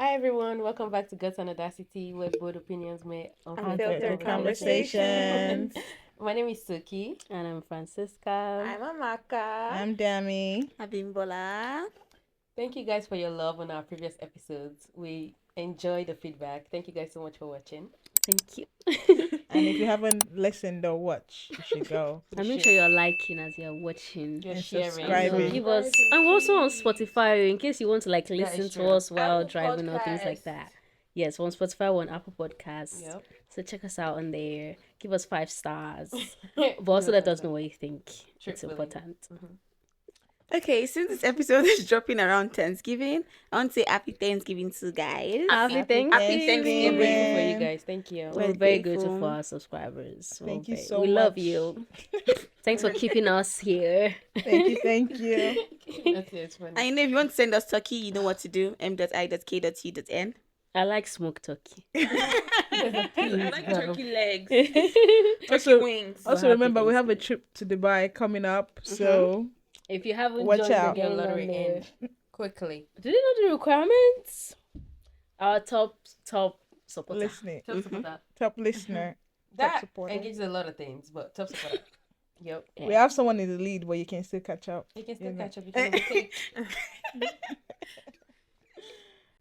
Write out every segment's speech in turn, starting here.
Hi everyone, welcome back to Guts and Audacity, where both opinions may Unfiltered conversations. My name is Suki. And I'm Francisca. I'm Amaka. I'm Dami. Abimbola. Thank you guys for your love on our previous episodes. We enjoy the feedback. Thank you guys so much for watching. Thank you. And if you haven't listened or watched, you should go. And make sure you're liking as you're watching. You're And sharing. subscribing. Give us. I'm also on Spotify in case you want to listen is to true. us while Apple driving or things like Podcast. that. Yes, we're on Spotify, we're on Apple Podcasts. Yep. So check us out on there. Give us 5 stars. But also let us know what you think. It's Truthfully. important. Okay, since this episode is dropping around Thanksgiving, I want to say Happy Thanksgiving to you guys. Happy Thanksgiving. Happy Thanksgiving. We're grateful for you guys. Thank you. We're We're very grateful. grateful for our subscribers. Thank you We're so We much. love you. Thanks for keeping us here. Thank you. That's it. It's funny. And you know, if you want to send us turkey, you know what to do. m.i.k.u.n. I like smoked turkey. I like turkey legs, Also, wings. also remember, we have a trip to Dubai coming up. So, If you haven't Watch joined out. the Get a gang lottery on there, in quickly. do they know the requirements? Our top supporter. listening. Top supporter. Top listener. That supporter. engages a lot of things, but top supporter. Yep. Yeah. We have someone in the lead, but you can still catch up. You can still Yeah. catch up. You can overtake.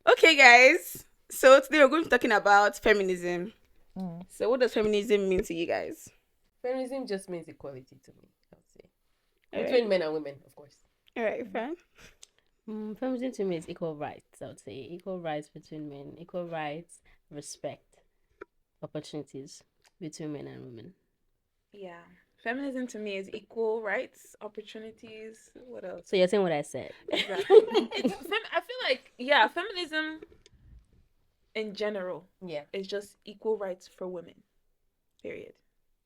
Okay, guys. So today we're going to be talking about feminism. Mm. So what does feminism mean to you guys? Feminism just means equality to me, I would say. Alright. Between men and women, of course. All right, fine. Feminism to me is equal rights. I would say equal rights between men, equal rights, respect, opportunities between men and women. Yeah. Feminism to me is equal rights, opportunities. What else? So you're saying what I said. Exactly. I feel like, yeah, feminism in general Yeah. is just equal rights for women. Period.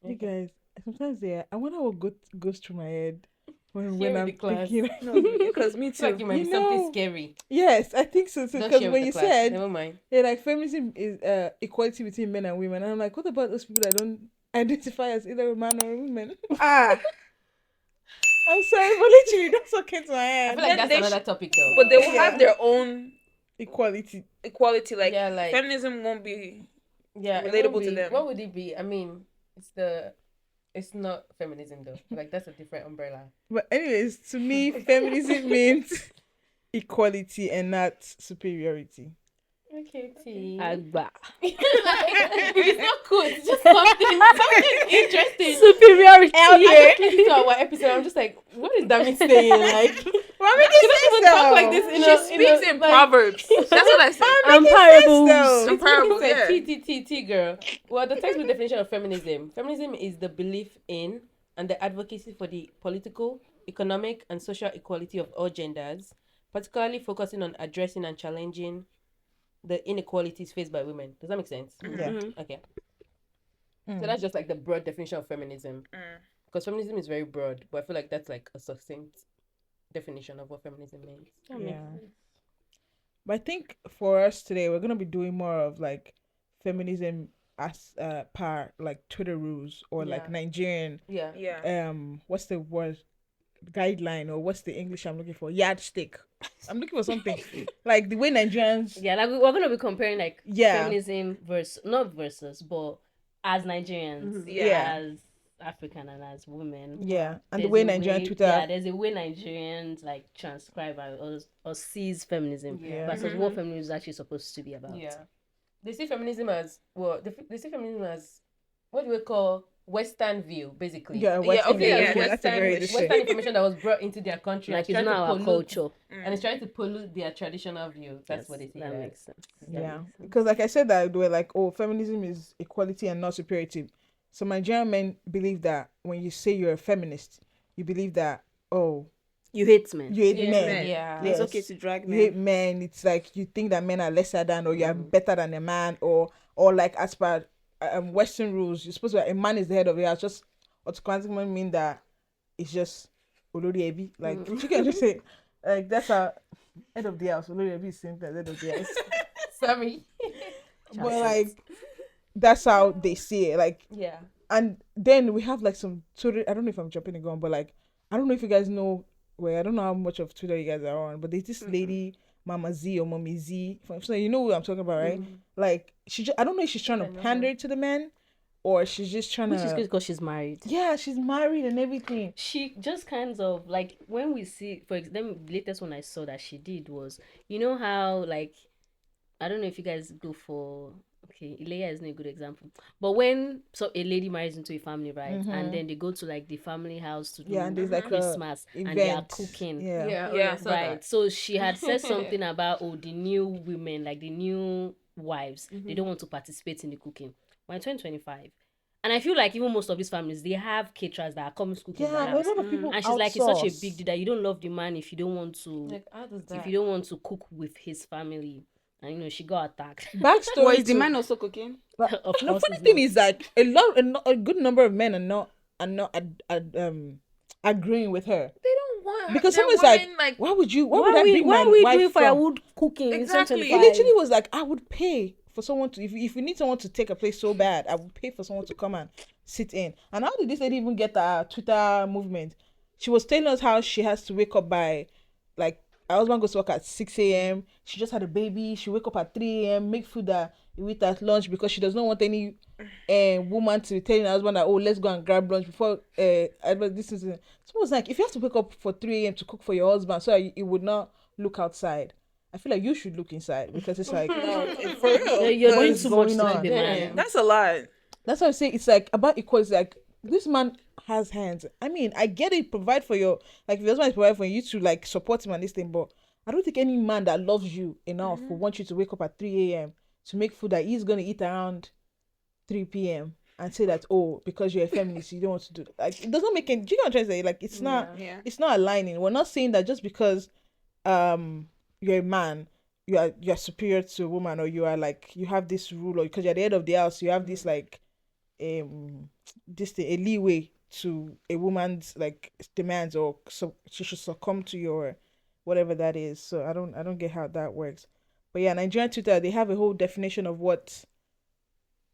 You guys, sometimes I wonder what goes through my head when Here in I'm the class. thinking. No, because me It's like it too. might You be something know- scary. Yes, I think so too. Don't Because share when with you the class. said, Never mind. yeah, like feminism is equality between men and women, and I'm like, what about those people that don't identify as either a man or a woman? Ah, I'm sorry, but literally that's what came to my I head. feel like that's they another topic though. But they will Yeah. have their own Equality. equality. Like, Yeah, like- feminism won't be. yeah, it relatable won't to be- them. What would it be? I mean, it's not feminism though. Like that's a different umbrella. But anyways, to me, feminism means equality and not superiority. Okay, T. Agba. It's not cool. It's just something interesting. Superiority. I just listened to our episode. I'm just like, what is Dami saying? Like, Why make she doesn't even talk like this. She speaks in proverbs. That's what I said. I'm though. parables. I'm parable, It's yeah. T girl. Well, the textbook definition of feminism. Feminism is the belief in and the advocacy for the political, economic, and social equality of all genders, particularly focusing on addressing and challenging the inequalities faced by women. Does that make sense? Yeah. Okay. Mm. So that's just like the broad definition of feminism. Mm. Because feminism is very broad, but I feel like that's like a succinct definition of what feminism means. Yeah. But I think for us today, we're gonna be doing more of like feminism as per like Twitter rules or like Yeah. Nigerian Yeah. Yeah. what's the word, guideline, or what's the English I'm looking for, yardstick. I'm looking for something like the way Nigerians. Yeah, like we're gonna be comparing like Yeah. feminism versus, but as Nigerians, Yeah. as African and as women. Yeah, and the there's way a Nigerian way- Twitter. Yeah, there's a way Nigerians like transcribe or sees feminism Yeah. versus what feminism is actually supposed to be about. Yeah. They see feminism as they see feminism as what do we call Western view, basically. Yeah, Western okay, yeah, okay, that's a very good Western thing. information that was brought into their country Like and it's trying not to our pollute, culture. and it's trying to pollute their traditional view. That's Yes, what they see. that as. makes sense. That Yeah, makes sense. because like I said, that they were like, oh, feminism is equality and not superiority. So Nigerian men believe that when you say you're a feminist, you believe that, oh, You hate men. you hate Yeah, men. yeah. Yes. it's okay to drag You hate men. men. It's like you think that men are lesser than, or you are better than a man, or like as per Western rules, you're supposed to, a man is the head of the house. Just automatically mean that it's just Olori Ebi. Like you can just say, like that's a head of the house. Olori Ebi is same as head of the house. Sorry. But like that's how they see it. Like, Yeah. and then we have like some Twitter. I don't know if I'm jumping the gun, but like I don't know if you guys know. Well, I don't know how much of Twitter you guys are on, but there's this lady, Mama Z or Mommy Z. So you know what I'm talking about, right? Like I don't know if she's trying to pander to the men, or she's just trying Which is to. good because she's married. Yeah, she's married and everything. She just kind of like when we see, for example, the latest one I saw that she did was, you know how like, I don't know if you guys go for, okay, Ilea is not a good example, but when a lady marries into a family, right, and then they go to like the family house to do Yeah, and there's like Christmas a and they are event. cooking. Yeah. Yeah, I saw Right. that. So she had said something about the new women, like the new wives, they don't want to participate in the cooking. We're in 2025. And I feel like even most of these families, they have caterers that are coming to cook in the Yeah, house. a lot of people And she's like, it's such a outsource. big deal that you don't love the man if you don't want to Like, how does that? if you don't want to cook with his family. And you know, she got attacked. Backstory. Well, is the to- man also cooking? Of The course funny it's thing not. is like a good number of men are not agreeing with her, They don't want because their someone's women, like, why would I we, bring why my are we wife doing from? firewood cooking Exactly. in He 2025? literally was like, I would pay for someone to, if you need someone to take a place so bad, I would pay for someone to come and sit in. And how did this lady even get a Twitter movement? She was telling us how she has to wake up by, like, her husband goes to work at 6 a.m. She just had a baby. She wake up at 3 a.m., make food that you eat at lunch, because she does not want any woman to be telling her husband that, oh, let's go and grab lunch before this is. So it was like, if you have to wake up for 3 a.m. to cook for your husband so that you would not look outside, I feel like you should look inside, because it's like, No, for real. You're doing Because too going much to on? the man. that's a lot. that's what I'm saying. It's like about equality. Like, this man has hands. I mean, I get it. Provide for your, like, if your husband is providing for you to like support him and this thing, but I don't think any man that loves you enough will want you to wake up at 3 a.m. to make food that he's gonna eat around 3 p.m. and say that, oh, because you're a feminist you don't want to do that. Like, it doesn't make any. Do you know what I'm trying to say? Like, it's not. Yeah. It's not aligning. We're not saying that just because you're a man, you're superior to a woman, or you are like, you have this rule, or because you're the head of the house, you have this like this thing, a leeway to a woman's like demands, or so she should succumb to your whatever that is. So I don't get how that works. But yeah, Nigerian Twitter, they have a whole definition of what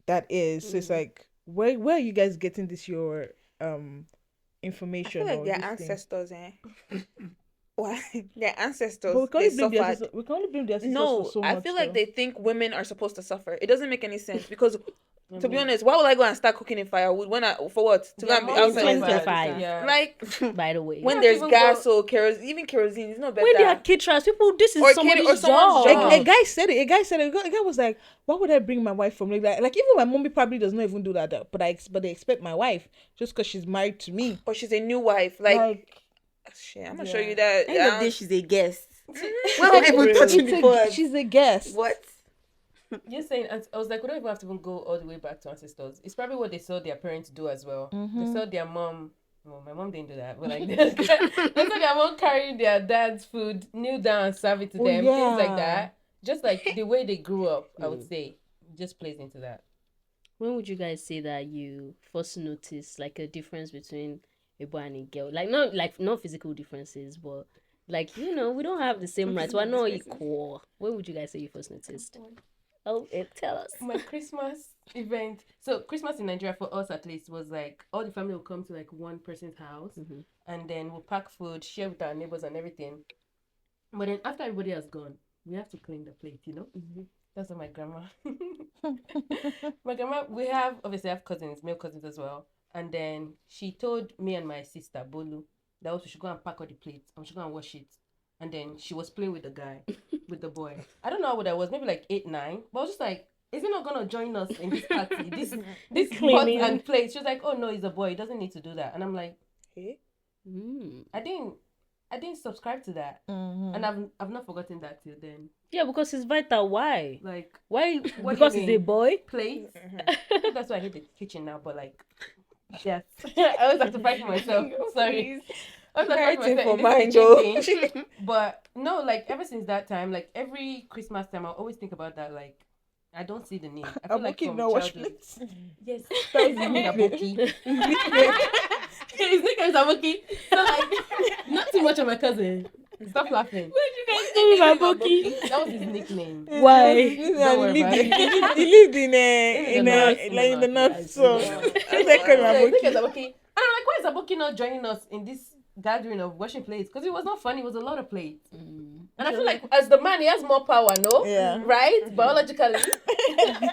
that is. So it's like, where are you guys getting this your I information? feel like or their this thing? ancestors, Why? Their ancestors, But we can they only blame the suffered. ancestors. We can only blame the ancestors No, for so I much. feel like though. they think women are supposed to suffer. It doesn't make any sense because, to be honest, why would I go and start cooking in firewood for what? To go and be Their outside mom in is the 25. Yeah. like By the way, when can't there's even gas go- or kerosene, even kerosene is not better. when they are caterers, people, this is Or somebody's or someone's job. job. A guy said it. A guy was like, "Why would I bring my wife from like even my mommy probably does not even do that, but they expect my wife just because she's married to me. Or she's a new wife. Like shit, I'm gonna show you that. End of the day, she's a guest. We're not even touching the pod. She's a guest. What? You're saying, I was like, we don't even have to even go all the way back to ancestors. It's probably what they saw their parents do as well. They saw their mom. Well, my mom didn't do that, but like they saw their mom carrying their dad's food, kneel down and serve it to Oh, them, yeah. things like that. Just like the way they grew up, I would say, just plays into that. When would you guys say that you first noticed like a difference between a boy and a girl? Like not physical differences, but like, you know, we don't have the same rights. We're not equal. When would you guys say you first noticed? Oh, tell us. My Christmas event. So Christmas in Nigeria for us at least was like all the family will come to like one person's house, and then we'll pack food, share with our neighbors and everything. But then after everybody has gone, we have to clean the plate, you know. That's what my grandma. My grandma. We obviously have cousins, male cousins as well. And then she told me and my sister Bolu that we should go and pack all the plates and we should go and wash it. And then she was playing with the guy, with the boy. I don't know how old I was, maybe like 8, 9. But I was just like, is he not gonna join us in this party? This pots Cleaning. and plates. She was like, oh no, he's a boy. He doesn't need to do that. And I'm like, Hey? I didn't subscribe to that, and I've not forgotten that till then. Yeah, because it's vital. Why? Like Why? What do Because you he's a mean? boy. plates. That's why I hate the kitchen now. But like, yes, I always have to fight for myself. Sorry. I always have to Fighting fight for for mine, myself Joe. in this kitchen thing. But no, like ever since that time, like every Christmas time, I always think about that. Like, I don't see the need. I feel like Aboki from no wash childhood. plates. Yes, that is Aboki. His nickname is Aboki. So like, not too much of my cousin. Stop laughing. Name him Aboki. That was his nickname. Why? Don't worry about it. He lived in In the the north, so Yeah. I was like, So his Aboki. nickname is Aboki. And I'm like, why is Aboki not joining us in this gathering of washing plates? Because it was not funny. It was a lot of plates. And I feel like as the man, he has more power, no? Yeah. Right? Biologically.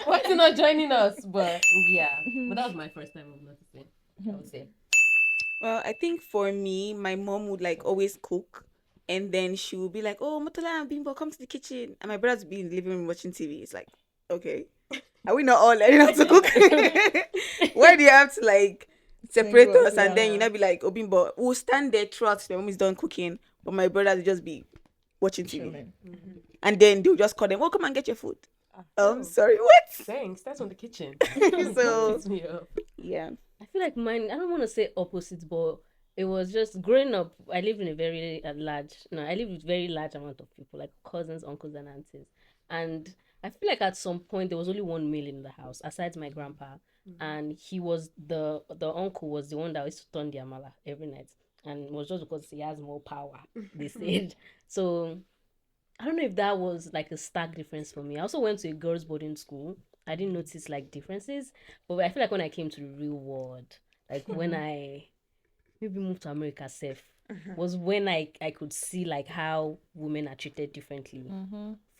Why is he not joining us? But yeah. But that was my first time of noticing, I would say. Well, I think for me, my mom would like always cook, and then she would be like, "Oh, Motola and Bimbo, come to the kitchen," and my brothers would be in the living room watching TV. It's like, okay, are we not all learning how to cook? Why do you have to like separate Single, us and then yeah. you not be like, "Oh, Bimbo, we'll stand there throughout till my mom is done cooking," but my brothers would just be watching TV, Chilling. and then they'll just call them, "Oh, come and get your food." Sorry, what? Thanks. That's from the kitchen. So Picks me up. yeah. I feel like mine, I don't want to say opposites, but it was just growing up. I lived in a very I lived with very large amount of people, like cousins, uncles, and aunties. And I feel like at some point there was only one male in the house, aside my grandpa. And he was the uncle was the one that used to turn the amala every night. And it was just because he has more power, they said. So I don't know if that was like a stark difference for me. I also went to a girls' boarding school. I didn't notice like differences, but I feel like when I came to the real world, like when I maybe moved to America, safe was when I could see like how women are treated differently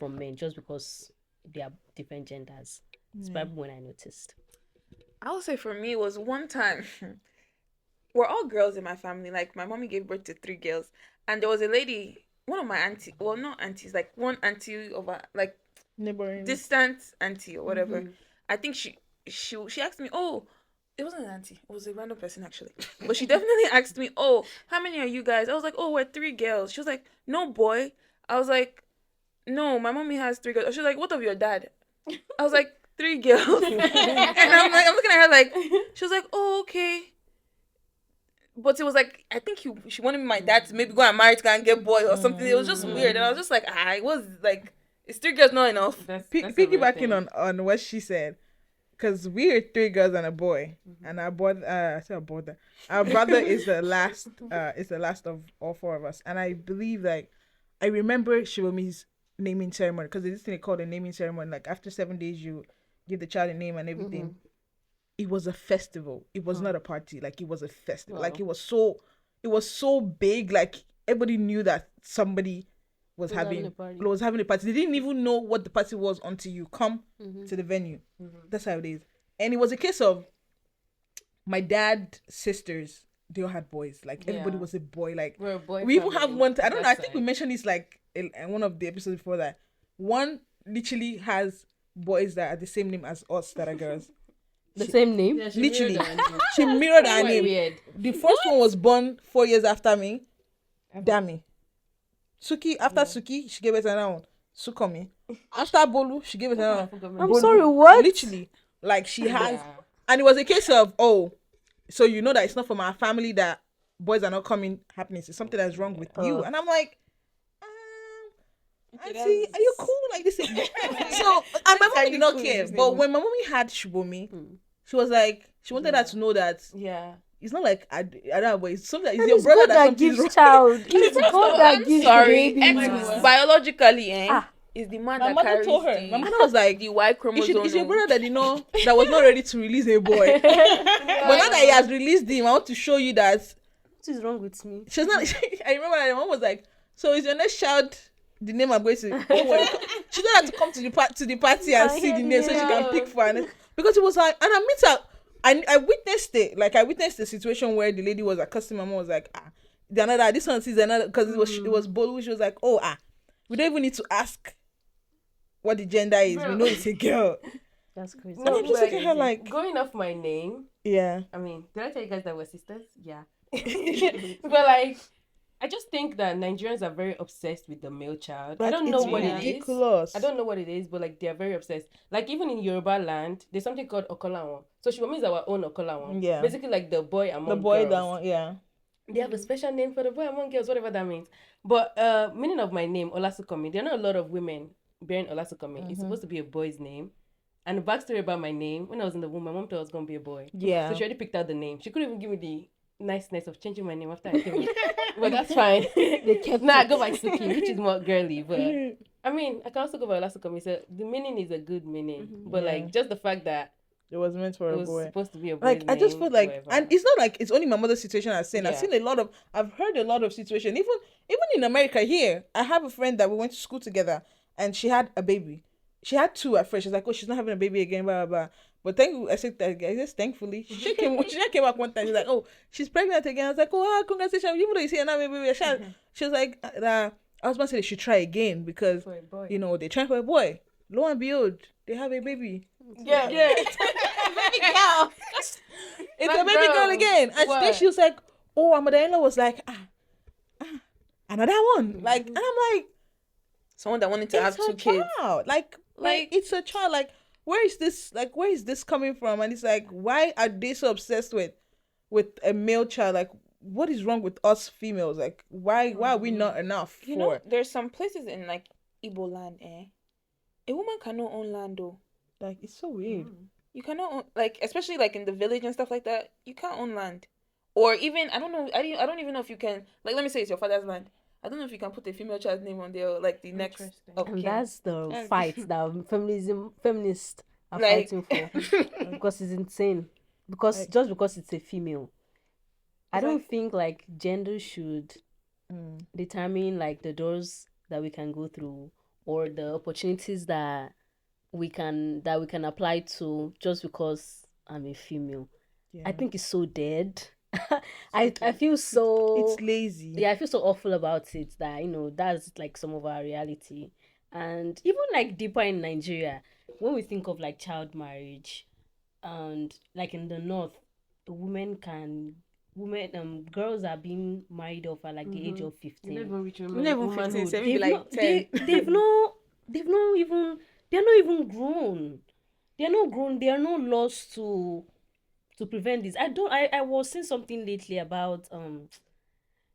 from men just because they are different genders. It's probably when I noticed. I would say for me, it was one time. We're all girls in my family. Like my mommy gave birth to 3 girls, and there was a lady, one of my auntie, well, not aunties, like one auntie of a like Neighboring. distant auntie or whatever. I think she asked me, oh, it wasn't an auntie, it was a random person actually, but she definitely asked me, oh, how many are you guys? I was like, oh, we're 3 girls. She was like, no boy. I was like, no, my mommy has 3 girls. She was like, what of your dad? I was like, 3 girls. And I'm looking at her like, she was like, oh, okay. But it was like, I think she wanted my dad to maybe go and marry to go and get boy or something. It was just weird. And I was just like, it was like, is 3 girls not enough? That's a real Piggybacking thing. on what she said, because we are 3 girls and a boy, and our brother, our brother is the last, of all 4 of us, and I believe like, I remember Shivomi's naming ceremony, because there's this thing called a naming ceremony. Like after 7 days, you give the child a name and everything. It was a festival. It was not a party. Like it was a festival. Wow. Like it was so big. Like everybody knew that somebody was having a party. They didn't even know what the party was until you come to the venue. That's how it is. And it was a case of my dad's sisters. They all had boys. Like everybody Yeah. was a boy. Like We're a boy we even family. have one. I don't know. I That's think we right. mentioned this like in one of the episodes before that. One literally has boys that are the same name as us that are girls. The same name? Yeah, she Literally. mirrored our name. She mirrored our Quite name. weird. The first one was born 4 years after me. Dami. Suki, after Suki, she gave it another one. Sukomi. After Bolu, she gave it another one. I'm sorry, what? Literally. Like she has. Yeah. And it was a case of, so you know that it's not from our family that boys are not coming happening. It's something that's wrong with you. And I'm like, Auntie, are you cool like this? So, and my mom did not care. But when my mommy had Shubomi, she was like, she wanted her to know that Yeah. it's not like I don't know, but it's something that is And your it's brother God that that something's wrong. gives child. It's God that gives Sorry, baby. X biologically, is the man My that mother carries told her. My mother was like, the Y chromosome. it's your brother that that was not ready to release a boy. But now that he has released him, I want to show you that What is wrong with me? she's not. I remember that my mom was like, so is your next child the name I'm going to? She don't have to come to the party and see the name so she can pick for her. Because it was like, and I met her. I witnessed it. Like I witnessed the situation where the lady was accosting my mom, was like, this one sees another, because it was Bolu. She was like, we don't even need to ask what the gender is. We know it's a girl. That's crazy. And I'm just looking at her like, going off my name. yeah. I mean, did I tell you guys that we're sisters? Yeah. But like, I just think that Nigerians are very obsessed with the male child. I don't know what it is. Ridiculous. I don't know what it is, but like they're very obsessed. Like even in Yoruba land, there's something called Okolawan. So she means our own Okolawan. Yeah. Basically like the boy among The boy girls. that one, yeah. They have a special name for the boy among girls, whatever that means. But meaning of my name, Olasukomi, there are not a lot of women bearing Olasukomi. It's supposed to be a boy's name. And the backstory about my name, when I was in the womb, my mom thought I was going to be a boy. Yeah. So she already picked out the name. She couldn't even give me the niceness of changing my name after I came out. But that's fine. They kept I go by Suki, which is more girly. But I mean, I can also go by Olasukomi. So the meaning is a good meaning. But like, just the fact that It was meant for It a was boy. supposed to be a boy. Like I just feel like, whatever. and it's not like it's only my mother's situation I've seen. I've Yeah. seen a lot of, I've heard a lot of situations. Even in America here, I have a friend that we went to school together, and she had a baby. She had two at first. She's like, oh, she's not having a baby again, blah blah blah. But I said that, I guess thankfully she came back one time. She's like, oh, she's pregnant again. I was like, oh, wow, congratulations! Even though you see another baby, she was like, I was about to say they should try again because For a boy. they're trying for a boy. Lo and behold, they have a baby. Yeah. Baby girl. It's My a baby girl girl. again. And What? then she was like, oh, our mother-in-law was like, another one. Like, and I'm like, Someone that wanted to have it's two a kids. child. Like, it's a child. Like, where is this coming from? And it's like, why are they so obsessed with a male child? Like, what is wrong with us females? Like, why are we not enough You for? know, there's some places in like Igbo land, a woman cannot own land though. Like, it's so weird. You cannot own, like, especially like in the village and stuff like that. You can't own land, or even I don't know. I don't even know if you can. Like, let me say it's your father's land. I don't know if you can put a female child's name on there, or like the next Interesting. of And kin. that's the fight that feminists are Like- fighting for. Because it's insane. Because just because it's a female. I It's don't like- think like gender should determine like the doors that we can go through or the opportunities that we can apply to just because I'm a female. Yeah. I think it's so dead. I feel so It's lazy. yeah, I feel so awful about it that that's like some of our reality. And even like deeper in Nigeria, when we think of like child marriage, and like in the north, girls are being married off at like the age of You 15. never reach Not even 15, womanhood. 7, maybe like 10. They're not even grown. They're not grown. There are no laws to prevent this. I was seeing something lately about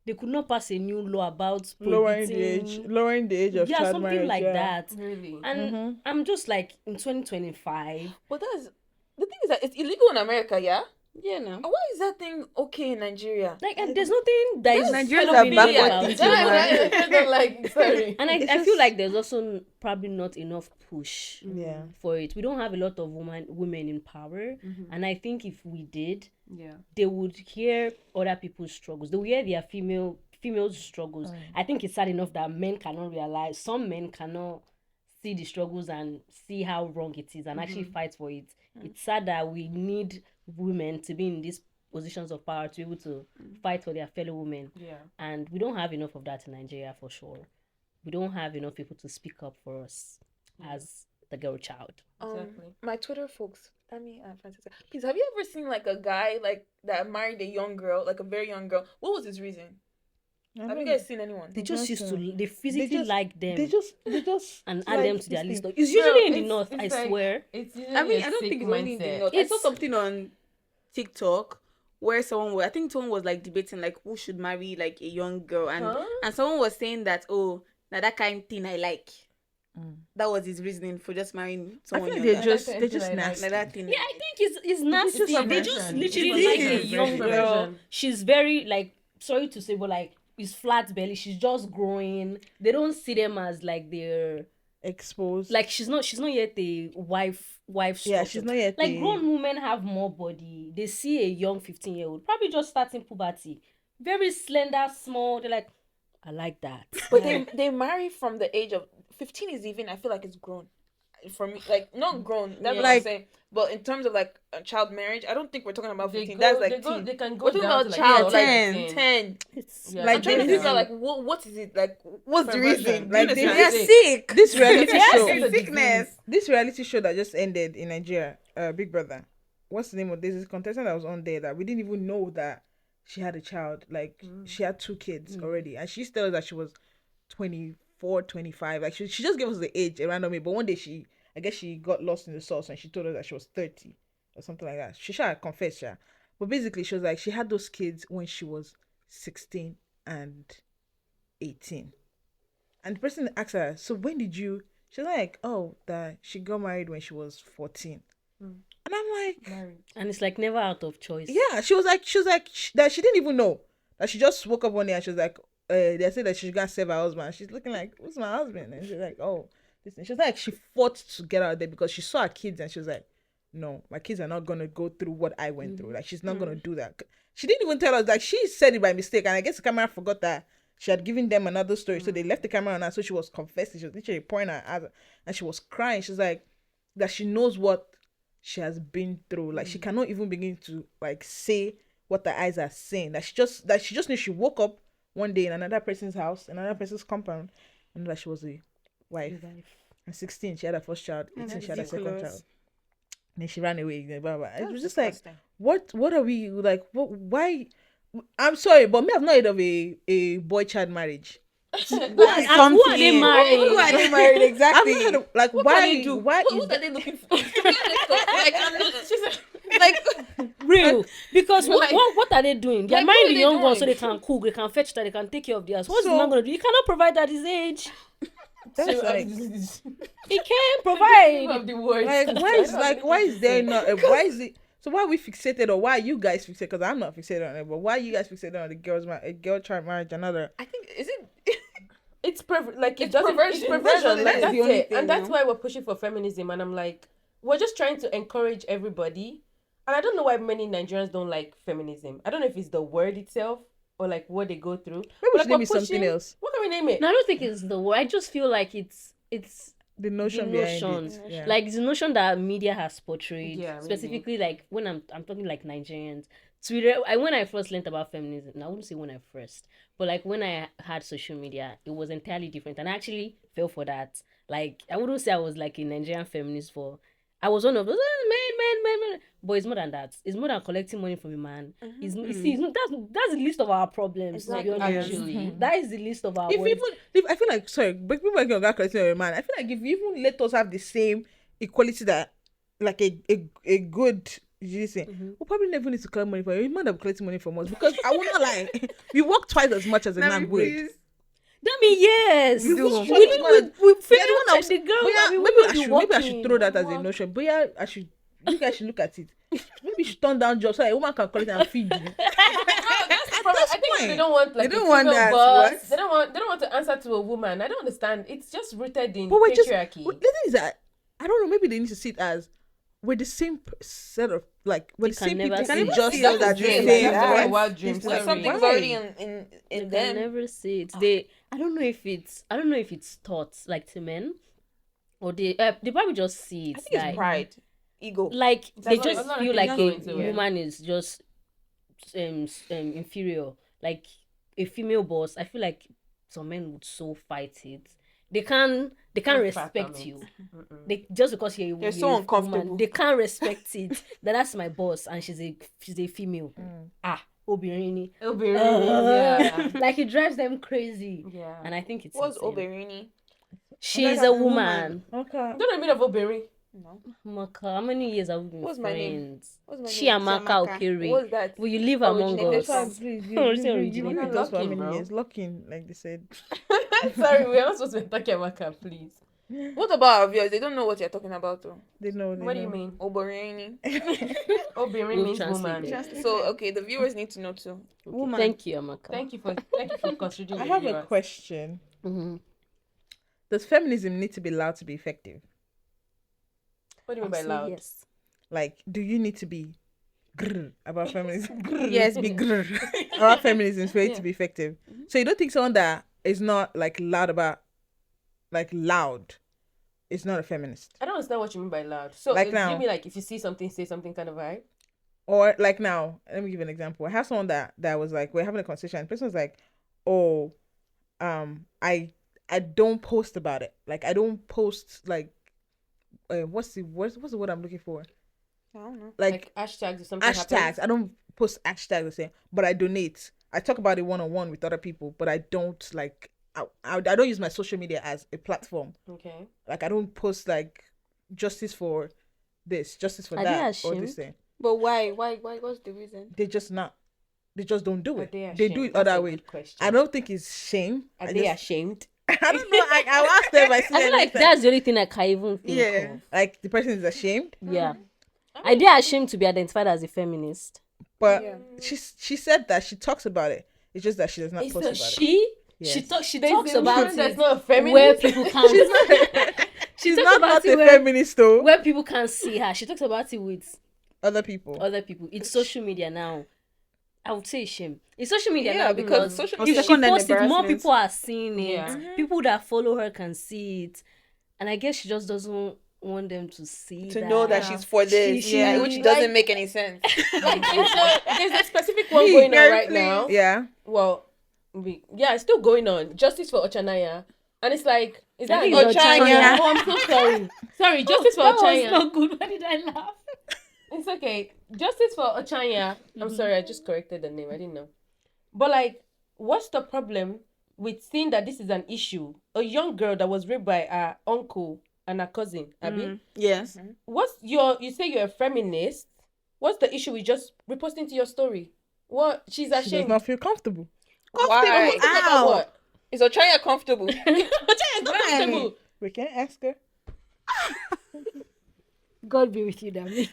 they could not pass a new law about lowering prohibiting the age of yeah, child something marriage. like yeah. that. Really? And I'm just like, in 2025, But that's the thing is that it's illegal in America, yeah. Yeah, no. Why is that thing okay in Nigeria? like, and there's nothing that is Nigerians kind of are illegal backward about thinking, it. man. Don't like, sorry. And It's I feel just- like there's also probably not enough push Yeah. for it. We don't have a lot of women in power, and I think if we did, Yeah. they would hear other people's struggles. They would hear their females' struggles. I think it's sad enough that men cannot realize. Some men cannot see the struggles and see how wrong it is and actually fight for it. It's sad that we need women to be in these positions of power to be able to fight for their fellow women. Yeah. And we don't have enough of that in Nigeria for sure. We don't have enough people to speak up for us as the girl child. Exactly. My Twitter folks, Francisca, please, have you ever seen like a guy like that married a young girl, like a very young girl? What was his reason? Have you guys seen anyone? They just used Nothing. to, they physically like them They just and it's add like them to their this list. thing. It's usually in the it's- north, it's I like- swear. It's usually I mean, a I don't sick think it's only in the mindset. north. I saw It's- something on TikTok where I think someone was like debating like who should marry like a young girl, and someone was saying that, oh, now that kind of thing I like. That was his reasoning for just marrying I someone feel younger. they're just Like nasty. like that thing. Yeah, I think it's nasty. just They just perversion. literally It's like a perversion. young Perversion. girl. She's very like, sorry to say, but like, is flat belly. She's just growing. They don't see them as like they're Exposed. like she's not yet a wife structure. yeah, she's not yet Like a- grown women have more body. They see a young 15-year-old, probably just starting puberty, very slender, small. They're like, I like that. But they marry from the age of 15 is even, I feel like it's grown. For me, like not grown. That's what I'm Like- saying. But in terms of like a child marriage, I don't think we're talking about They 15. go- That's like they go- teen. they can go We're talking down about to, like, child, like 10. 10. It's Yeah, Like, I'm trying to they- figure out like what is it like? What's the Perversion. reason? Like, Do they- you They're understand? sick. this reality Yes, show. it's a Sickness. This reality show that just ended in Nigeria, Big Brother. What's the name of this? This contestant that was on there that we didn't even know that she had a child. Like she had 2 kids already, and she used to tell us that she was 24, 25. Like she just gave us the age randomly, but one day I guess she got lost in the sauce and she told us that she was 30 or something like that. She should confess, yeah. But basically, she was like she had those kids when she was 16 and 18. And the person asked her, so when did you? She's like, oh, that she got married when she was 14. And I'm like, Married. and it's like never out of choice. yeah. She was like that she didn't even know that she just woke up one day and she was like, they said that she's gonna save her husband. She's looking like, who's my husband? And she's like, oh, listen. She was like, she fought to get out of there because she saw her kids and she was like, no, my kids are not gonna go through what I went through. Like, she's not gonna do that. She didn't even tell us. Like, she said it by mistake, and I guess the camera forgot that she had given them another story, so they left the camera on her. So she was confessing. She was literally pointing at her, and she was crying. She's like, that she knows what she has been through. Like, she cannot even begin to like say what the eyes are saying. That she just knew she woke up one day in another person's house, another person's compound, and that she was a wife. At 16, she had her first child. 18, she had her second child. And then she ran away. Blah, blah. It was just like, what are we like? Why? I'm sorry, but me, I've not heard of a boy child marriage. Who are they married? Who are they married exactly? I've not heard of, like, What why? can they do? Why is What are they looking for? Like, I'm not. She's like, Real, because Like- what are they doing? They're Like, marrying what are the they young ones so doing? they can cook, they can fetch that, they can take care of the house. What's the So- man gonna do? He cannot provide at his age. that's like, He can't provide. Of the worst. why is there not? Why is it? So why are we fixated, or why are you guys fixated? Because I'm not fixated on it, but why are you guys fixated on the girl child marriage? Another. I think is it? It's like it It's doesn't. perversion. It's perversion. That's Like, the that's only it, thing, and that's no? why we're pushing for feminism. And I'm like, we're just trying to encourage everybody. And I don't know why many Nigerians don't like feminism. I don't know if it's the word itself or like what they go through. Maybe we But, should like, name it we're something pushing- else. What can we name it? No, I don't think it's the word. I just feel like it's The notion the behind notion. it. Yeah. Like the notion that media has portrayed, Yeah, maybe. specifically like when I'm talking like Nigerians. Twitter. When I first learned about feminism, and I wouldn't say when I first, but like when I had social media, it was entirely different, and I actually fell for that. Like I wouldn't say I was like a Nigerian feminist for. I was one of those man, but it's more than that. It's more than collecting money from a man. It's that's the least of our problems. To be honest. Actually. That is the least of our. If worries. even if I feel like, sorry, but people like that collecting of a man, I feel like if you even let us have the same equality that like a good, you say, we probably never need to collect money for you. You might have collecting money from us, because I will not lie, we work twice as much as a man would. That mean yes. You do. We feel Yeah, like the girl. But yeah, we maybe will I be should working. throw that as a notion. But yeah, you guys should look at it. Maybe you should turn down jobs so a woman can collect and feed you. I think they point. don't want like They don't a want female that, boss. what? They don't want to answer to a woman. I don't understand. It's just rooted in But we're just patriarchy. the thing is that I don't know. Maybe they need to see it as we're the same set of like we're the can same people. never Can see just it. that That's the dream. same. That's a right. wild dream. It's Like Sorry. something's Why? already in You can them. never see it. They. I don't know if it's taught like to men, or they probably just see it. I think it's like, pride, ego. Like they a lot- just a lot of feel things like go a into it. woman is just inferior. Like a female boss, I feel like some men would so fight it. They can't Can't respect fathom you. it. They just because you're They're you're so a uncomfortable. woman, they can't respect it. That's my boss and she's a female. Obirini. It'll be yeah. Like it drives them crazy. Yeah. And I think it's What's insane. Oberini? She's a woman. Okay. You don't know a bit of Oberi. No. Maka, how many years have we been What's my name? friends? What's my name? Chiamaka Okere. What's that? Will you live among Originated us? from- Please, Oh, you it's originated. been with us for how Locking, many bro. years? Locking, like they said. Sorry, we're not supposed to be talking about her, please. What about our viewers? They don't know what you're talking about, though. They know. What do you mean? Oberini. Oberi We'll means translate woman. it. So okay, the viewers need to know too. Okay, thank you, Amaka. Thank you for considering. I the have a viewers. question. Mm-hmm. Does feminism need to be loud to be effective? What do you mean by loud? Yes. Like, do you need to be grr about feminism? Yes, be grr. About feminism for it to be effective. So you don't think someone that is not like loud about, like loud, is not a feminist? I don't understand what you mean by loud. So Like do now. you mean like if you see something, say something kind of vibe? Or like now, let me give you an example. I have someone that was like, we're having a conversation. The person was like, "Oh, I don't post about it. Like I don't post like, what's the word I'm looking for? I don't know. Like hashtags or something. Hashtags. happens? I don't post hashtags the same, but I donate. I talk about it one-on-one with other people, but I don't like. I don't use my social media as a platform. Okay. Like I don't post like justice for this, justice for Are they that, or ashamed? this thing. But why? What's the reason? They just not. They just don't do Are it. they They do ashamed? it That's other a way. good question. I don't think it's shame. Are I they just- ashamed? I don't know. I'll ask them. I see I feel them like next that's the only thing I can even think Yeah. of. like the person is ashamed, Yeah. Are they ashamed to be identified as a feminist? but Yeah. she said that she talks about it. It's just that she does not It's post a about it. She Yes. she talks There's about a woman that's it not a feminist. where people can't She She's talks not about a it feminist though. where people can't see her. She talks about it with Other people. other people. It's social media now. I would say shame. It's social media Yeah, now because because social Or if media. she second-hand posts it, more embarrassment. people are seeing it. Yeah. People that follow her can see it, and I guess she just doesn't want them to see To know that Yeah. she's for this, She- which like- doesn't make any sense. Like, there's a specific one going on Mary, right please. now. Yeah. Well, it's still going on. Justice for Ochanaya. And it's like, is I that think an it's Ochanya. Ochanya. Oh, I'm so sorry. Sorry, Justice for That was Ochanya. not good. Why did I laugh? It's okay. Justice for Ochanya. I'm sorry, I just corrected the name. I didn't know. But like, what's the problem with seeing that this is an issue? A young girl that was raped by her uncle and her cousin, Abby. Yes. You say you're a feminist. What's the issue with just reposting to your story? What? She's She does ashamed. not feel comfortable. Why? About Ow. what? Is Ochanya comfortable? Ochanya, not comfortable. We can ask her. God be with you, Dami.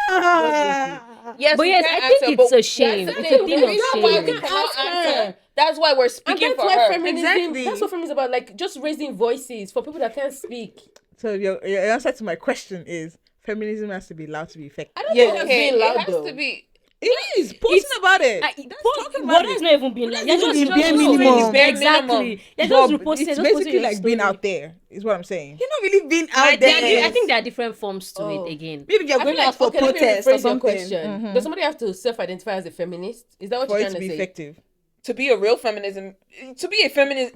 Yes, But we yes, can I think answer, it's but a shame. that's the It's a thing. thing The of reason why shame. we You can cannot ask her. answer. That's why we're And speaking that's for why her. feminism. Exactly. That's what feminism is about. Like just raising voices for people that can't speak. So your answer to my question is feminism has to be allowed to be effective. I don't Yeah. think that's Okay, being loud it has though. to be. It is posting about it. But that's not even being like. You're even just the bare reposting. minimum. Bare Exactly. minimum. You're But just reposting. it's just basically posting your like being story. out there. Is what I'm saying. You're not really being My out there. dad- I think there are different forms to Oh. it again. maybe you're I going feel like out for okay, let me protest or rephrase your something. question. Does somebody have to self-identify as a feminist? Is that what For you're it trying to to be say? effective. To be a real feminism, to be a feminist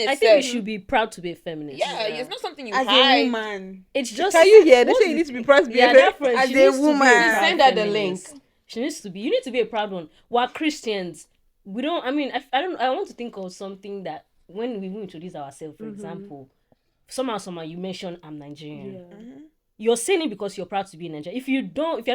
I think we should be proud to be a feminist. Yeah, it's not something you As hide. a woman. It's just. Can you hear? They what's say you the- need to be proud to be Yeah, a that feminist. friend. As She a needs to be woman. proud Send her the feminist. link. She needs to be. You need to be a proud one. We're Christians. We don't. I mean, I don't. I want to think of something that when we introduce ourselves, for example, somehow you mention I'm Nigerian. You're saying it because you're proud to be in Nigeria. If you're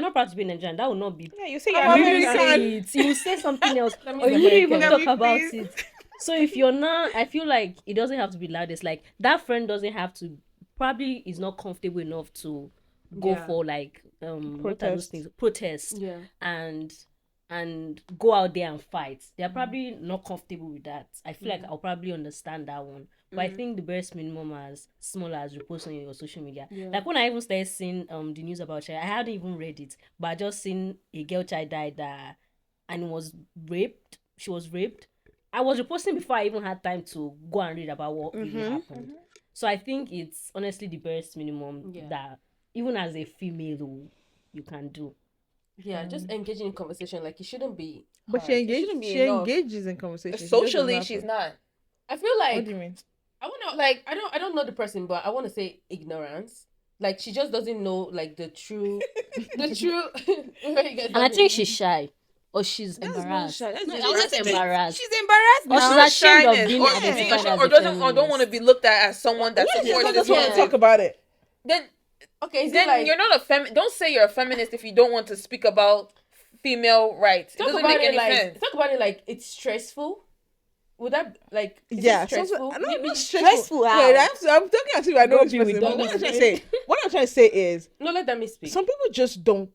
not proud to be in Nigerian, that will not be. Yeah, you say I'm you're You American. didn't say it. You will say something else, That means or you didn't even American. talk about Please. it. So if you're not, I feel like it doesn't have to be loudest. Like that friend doesn't have to. Probably is not comfortable enough to go Yeah. for like what are those Protest. things? Protest Yeah. and go out there and fight. They're probably not comfortable with that. I feel like I'll probably understand that one. But I think the best minimum as small as reposting on your social media. Like when I even started seeing the news about child, I hadn't even read it, but I just seen a girl child died and was raped. She was raped. I was reposting before I even had time to go and read about what really happened. So I think it's honestly the barest minimum that even as a female you can do. Yeah, just engaging in conversation. Like it shouldn't be. But hard. It shouldn't be she enough. engages in conversation. She doesn't Socially, have she's to. not. I feel like What do you mean? I wanna Like- I don't know the person, but I wanna say ignorance. Like she just doesn't know like the true Where you guys And I laughing? think she's shy. Or she's That's not embarrassed. shy. That's No, just she's just embarrassed. embarrassed. She's embarrassed Or now. she's Not ashamed of shyness, being or identified as or a doesn't or don't want to feminist. be looked at as someone that She supports doesn't this want to movement. talk about it. Then Okay, is it then like you're not a don't say you're a feminist if you don't want to speak about female rights. It talk doesn't about make it any like sense. talk about it like it's stressful? Would that like is Yeah, it stressful? No, Maybe- not stressful. Stressful, how? Wait, I'm talking as if I know Don't this be person. with But them. what I'm trying to say, is, No, let me speak. some people just don't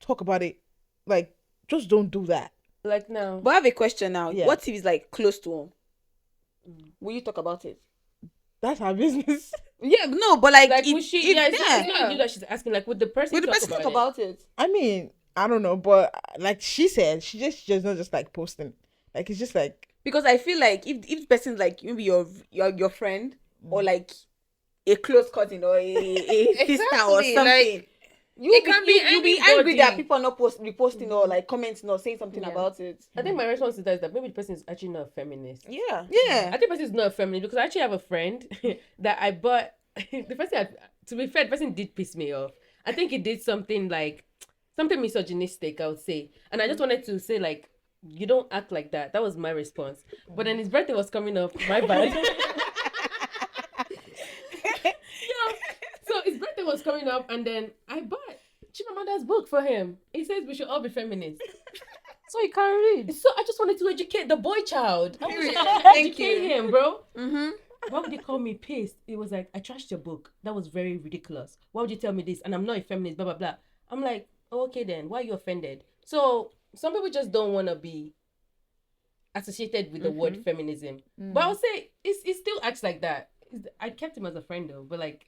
talk about it. Like, just don't do that. Like now. But I have a question now. Yeah. What if it's like close to home? Will you talk about it? That's her business. Yeah, no, but like, Like if, would she if, yeah, it's not yeah. you that she's asking, like would the person Will the talk person about talk it? about it? I mean, I don't know, but like she said, she just not just like posting. Like it's just like Because I feel like if the person's like maybe your friend or like a close cousin or a sister or Exactly, something, like, it can be you'll be angry that anybody. people are not reposting or like commenting or saying something about it. I think my response to that is that maybe the person is actually not a feminist. Yeah. Yeah. I think the person is not a feminist because I actually have a friend that I bought. The person, to be fair, the person did piss me off. I think he did something like something misogynistic, I would say, and I just wanted to say like, you don't act like that. That was my response. But then his birthday was coming up. My bad. So his birthday was coming up, and then I bought Chimamanda's book for him. He says we should all be feminists. So you can read. So I just wanted to educate the boy child. I wanted to Thank educate you. him, bro. Mm-hmm. Why would they call me pissed? It was like, I trashed your book. That was very ridiculous. Why would you tell me this? And I'm not a feminist, blah, blah, blah. I'm like, oh, okay then. Why are you offended? So some people just don't want to be associated with the word feminism. But I'll say, it still acts like that. I kept him as a friend though. But like,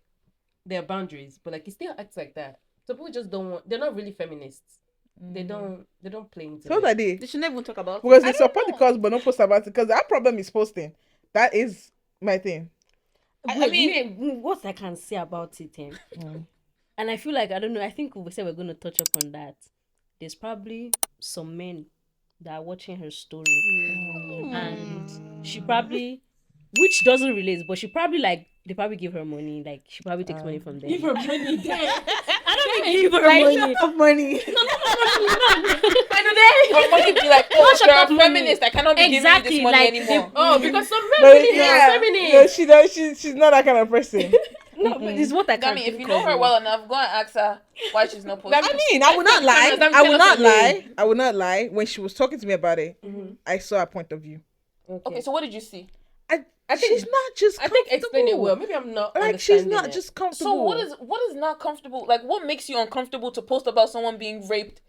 there are boundaries, but like it still acts like that. So people just don't want. They're not really feminists. They don't play into So what it. are they? They should never even talk about Because it. they support the cause but not post about it. Because our problem is posting. That is my thing. I mean, what I can say about it, and I feel like I don't know. I think we said we're going to touch upon that. There's probably some men that are watching her story, and she probably, which doesn't relate, but she probably like they probably give her money. Like she probably takes money from them. Give her money. I don't mean give her money. Of money. Her money be like, oh, shut you're up a money. feminist. I cannot be Exactly, giving you this money like, anymore. Oh, because some men But really yeah, are feminists. no, she don't. She's not that kind of person. No, but it's what I I can mean, if think you know of. her well enough, go and ask her why she's not posting. That I mean, I will not lie. Let me I will tell not her lie. I will not lie. When she was talking to me about it, I saw her point of view. Okay, so what did you see? I think She's not just. I think explain it comfortable. well. Maybe I'm not Like she's understanding not it. just comfortable. So what is not comfortable? Like, what makes you uncomfortable to post about someone being raped?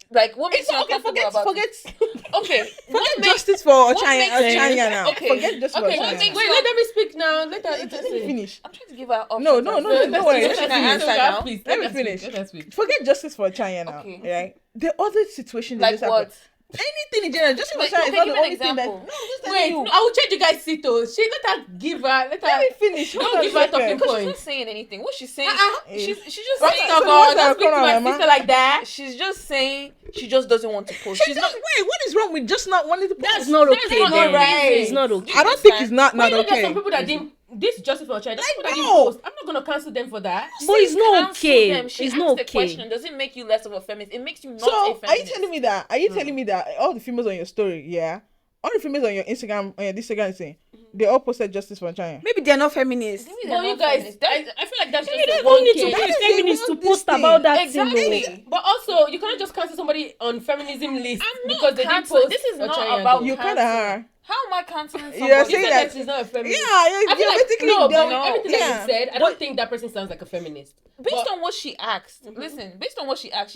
Like, what makes It's you okay. uncomfortable Forget. about it? Okay, Forget justice for makes Ochanya you- now. okay, Forget justice for okay, what Ochanya. makes Wait, let me speak now. Let Let me finish. I'm trying to give her options. No, don't worry. Let her answer now. Please, Let me us speak, finish. let us speak. Forget justice for Ochanya now. Okay. Right? The other situation. Like what? Anything in general. Justice for Like, Ochanya is okay, not give the an only thing that. example. No, just telling Wait, you. I will change you guys' seat. She let her give her. Let Let me her. finish. Don't Hold on give a her second. talking Because she's points. not saying anything. What she's saying, Eh. she's just First saying. of So all, what's don't her speak to my corner, sister like that. She's just saying she just doesn't want to post. She's not. Wait, what is wrong with just not wanting to post? That's not okay. not then. right. It's not okay. I don't think it's not But you know, okay. there's some people that didn't. This justice for a child. There's people that didn't no. post. I'm not gonna cancel them for that. But it's not Cancel okay. them. She It's asked not the okay. question. Does it make you less of a feminist? It makes you not a So feminist. are you telling me that? Are you telling me that all the females on your story, yeah, all the females on your Instagram, on your Instagram thing, they all posted justice for China? Maybe they're not feminists. Maybe they're But you not guys, feminists. That's- I feel like that's just You a don't one need to case. be That a is the feminist to one post this about that Exactly. thing. But also, you can't just cancel somebody on feminism list I'm not because they didn't canceling. post. This is not Ochanya about though. You kind of canceling. are. How am I canceling somebody? You're You saying said that- that she's not a feminist. Yeah, I feel you're like basically no, done. but everything that Yeah. you said, I don't think that person sounds like a feminist. Based But- on what she asked, listen, based on what she asked,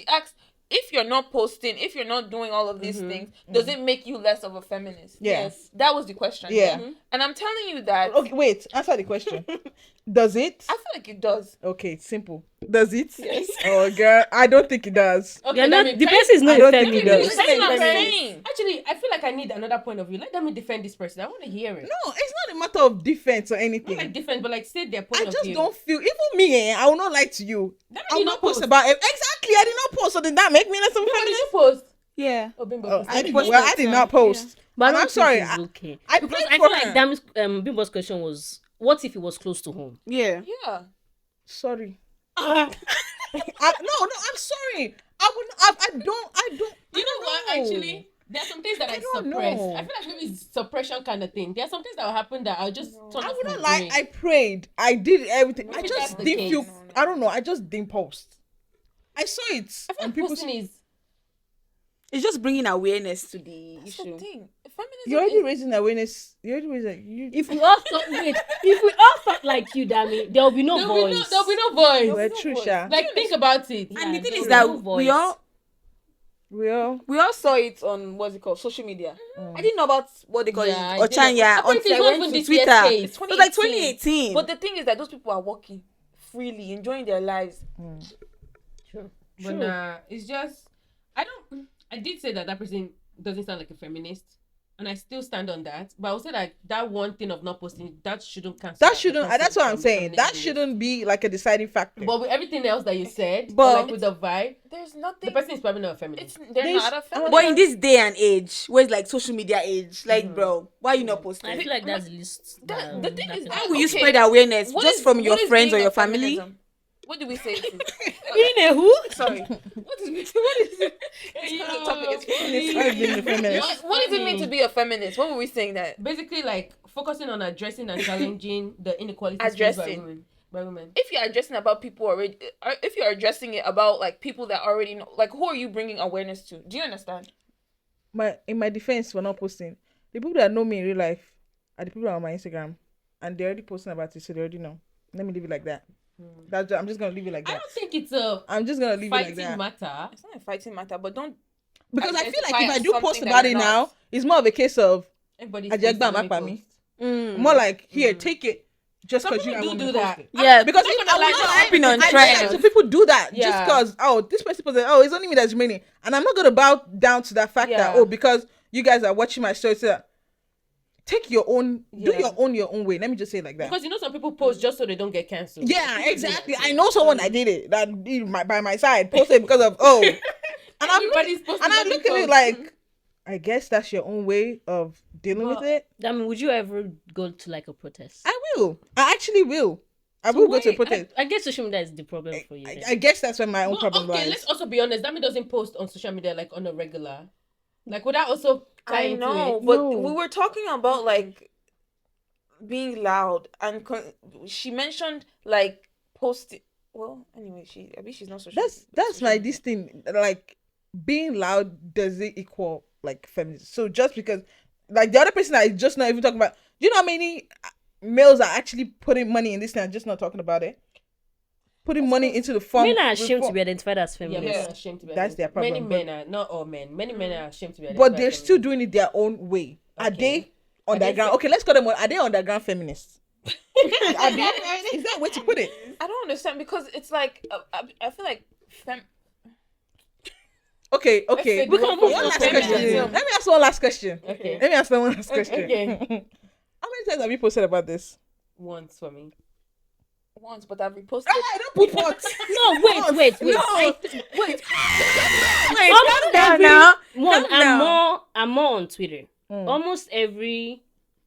if you're not posting, if you're not doing all of these things, does it make you less of a feminist? Yeah. Yes. That was the question. Yeah. And I'm telling you that Okay, wait. Answer the question. Does it? I feel like it does. Okay, it's simple. Does it? Yes. Oh, girl, I don't think it does. Okay, You're not, let me- the can you- person is not I a don't think it feminist. does. That's what I'm Feminist. saying. Actually, I feel like I need another point of view. Let me defend this person. I want to hear it. No, it's not a matter of defense or Not anything. like defend, but like say their point I of just view. don't feel. Even me, I will not lie to you. That I will did not not post post. about it. Exactly, I did not post. So did that make me less of a Bimbo, did feminist? you post? Yeah. Oh, Bimbo. Oh, posted. I did. posted Well, I did too. not post. But I And don't I'm think sorry. it's okay. I Because prayed I for feel like her. Dam's Bimbo's question was, what if it was close to home? Yeah. Yeah. Sorry. No, I'm sorry. I would. I don't. You know what? Actually, there are some things that I don't suppress. know. I feel like maybe it's suppression kind of thing. There are some things that will happen that I'll just turn I off would my not lie. brain. I prayed. I did everything. I Maybe just that's the didn't feel. case. I don't know. I just didn't post. I saw it. I feel And like people. posting is It's just bringing awareness to the That's the issue. thing. Feminism You're already is raising awareness. You're already raising. You. If we all thought, wait, if we all thought like you, Dami, there will be no voice. there'll be no voice. We're no true, voice. Sha. Like think about it. And the thing there is will that be no we voice. all We all. saw it on what's it called, social media. I didn't know about what they call Yeah, it, I didn't know. Ochanya, Apparently, until I it's not went even to this year's Twitter. case. It was like 2018. But the thing is that those people are working freely, enjoying their lives. But nah, it's just I did say that person doesn't sound like a feminist, and I still stand on that. But I would say that one thing of not posting that shouldn't cancel. That out the shouldn't. person That's what I'm from saying. feminism That list. shouldn't be like a deciding factor. But with everything else that you said, But- like with the vibe, There's the nothing. person is probably not a feminist. They're There's- not a feminist. But in this day and age, where it's like social media age, like bro, why you not posting? I feel like that's the least. The thing is, How will you okay, spread awareness what just is- from what your is friends or being your a family? feminism? What do we say? In a who? Sorry. What is it? The topic is feminist. Why being a feminist? What does it mean to be a feminist? What were we saying that? Basically, like focusing on addressing and challenging the inequalities faced Addressing. by women. If you're addressing about people already, if you're addressing it about like people that already know, like who are you bringing awareness to? Do you understand? In my defense for not posting, the people that know me in real life are the people that are on my Instagram, and they're already posting about it, so they already know. Let me leave it like that. I'm just gonna leave it like I that. don't think it's a I'm just gonna leave it like fighting that matter. It's not a fighting matter, but don't. because I feel like identify if I as do something post that about you're it not. now, it's more of a case of Everybody's Ajagba posting, let Makpa me me. post. more like here, take it. just Some because you people guys do want to that. post it. Yeah, Because I'm not I gonna lie, will not hopping on I trends. know, so people do that just Yeah. because this person says, it's only me that's remaining, and I'm not gonna bow down to that fact that Yeah. because you guys are watching my story, so take your own, do Yeah. your own way. Let me just say it like that. Because some people post just so they don't get cancelled. Yeah, People do exactly. that I too. know someone that did it by my side posted because of and Everybody's posting I'm bloody looking at it posts. like, I guess that's your own way of dealing with But- it. I mean, would you ever go to like a protest? I will. I actually will. I So will go to a why- protest. I guess social media is the problem for you. I, then. I guess that's where my own But, problem okay, lies. let's also be honest. Dami doesn't post on social media like on a regular. Like, would that also tie I into know, it? but No. we were talking about like being loud, and she mentioned like posting. Well, anyway, she's not social. That's social my media. this thing. Like, being loud doesn't equal like feminism. So just because like the other person I just not even talking about, do you know how many males are actually putting money in this thing and just not talking about it? Putting money into the farm. Men are ashamed to be identified as Yeah, feminists. men are ashamed to be. That's their Many problem, men are not all men. Many men are ashamed to be. but they're identified still feminists. doing it their own way. Are Okay. they Are they underground? Okay, let's call them. Are they underground feminists? Are they? Is that a way to put it? I don't understand, because it's like I feel like Okay. say We can move One on. last Feminism. question. Let me ask one last question. Okay. Let me ask one last question. Okay. How many times have you posted about this? Once for me. once, but I've reposted. I don't put what. No, wait. No. Wait. Wait, Almost calm down every now. one. Calm down. I'm more on Twitter. Mm. Almost every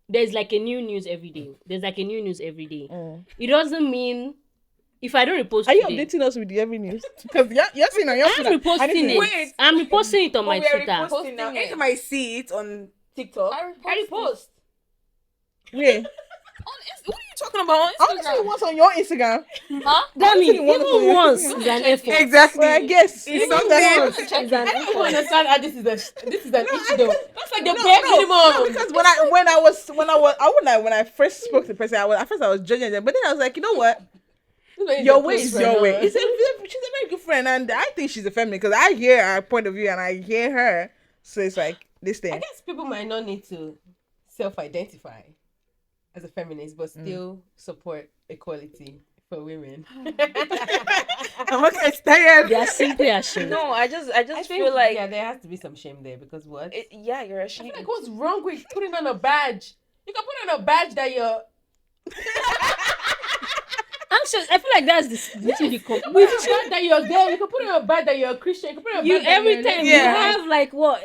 there's like a new news every day. Mm. It doesn't mean if I don't repost Are you today, updating us with the every news? Because you're seeing on your I'm feed. I reposting need to- it. Wait. I'm reposting it on my we are Twitter. reposting now. Posting it. Anytime I see it on TikTok, I repost. Yeah. What are you talking about on I want to see Instagram? what's on your Instagram. Huh? That means Honestly, one of even the- once is an effort. Exactly. Well, I guess. Even something. once is an I don't even effort. understand how this is an issue though. That's like the No, bare no, minimum. because when I first spoke to the person, at first I was judging them, but then I was like, you know what? Your way is your way. She's a very good friend, and I think she's a feminist because I hear her point of view and I hear her. So it's like this I thing. guess people might not need to self-identify as a feminist, but still support equality for women. I'm okay, tired. They are simply ashamed. No, I just I think feel like yeah, there has to be some shame there because what? yeah, you're I ashamed. feel like what's wrong with putting on a badge? You can put on a badge that you're Anxious. I feel like that's the with a badge that you're gay. You can put on a badge that you're a Christian. You can put on a you badge that every you're time lesbian. you have like what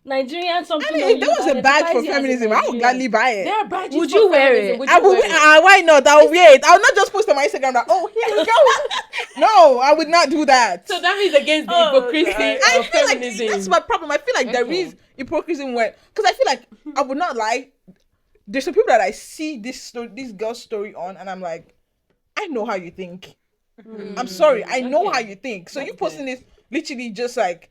Nigerian something. I mean, on if you there was that a badge for identifies you as a feminism, I would Nigerian. gladly buy it. There are badges. Would for you wear feminism. it? Would I you would. wear it? Why not? I'll wear it. I'll not just post on my Instagram that. Oh, here we go. No, I would not do that. So that means against the Oh, hypocrisy God. I of feel like feminism. that's my problem. I feel like there Okay. is hypocrisy in where, because I feel like I would not lie. There's some people that I see this girl's story on, and I'm like, I know how you think. I'm sorry, I know Okay. how you think. So That's you posting good. this literally just like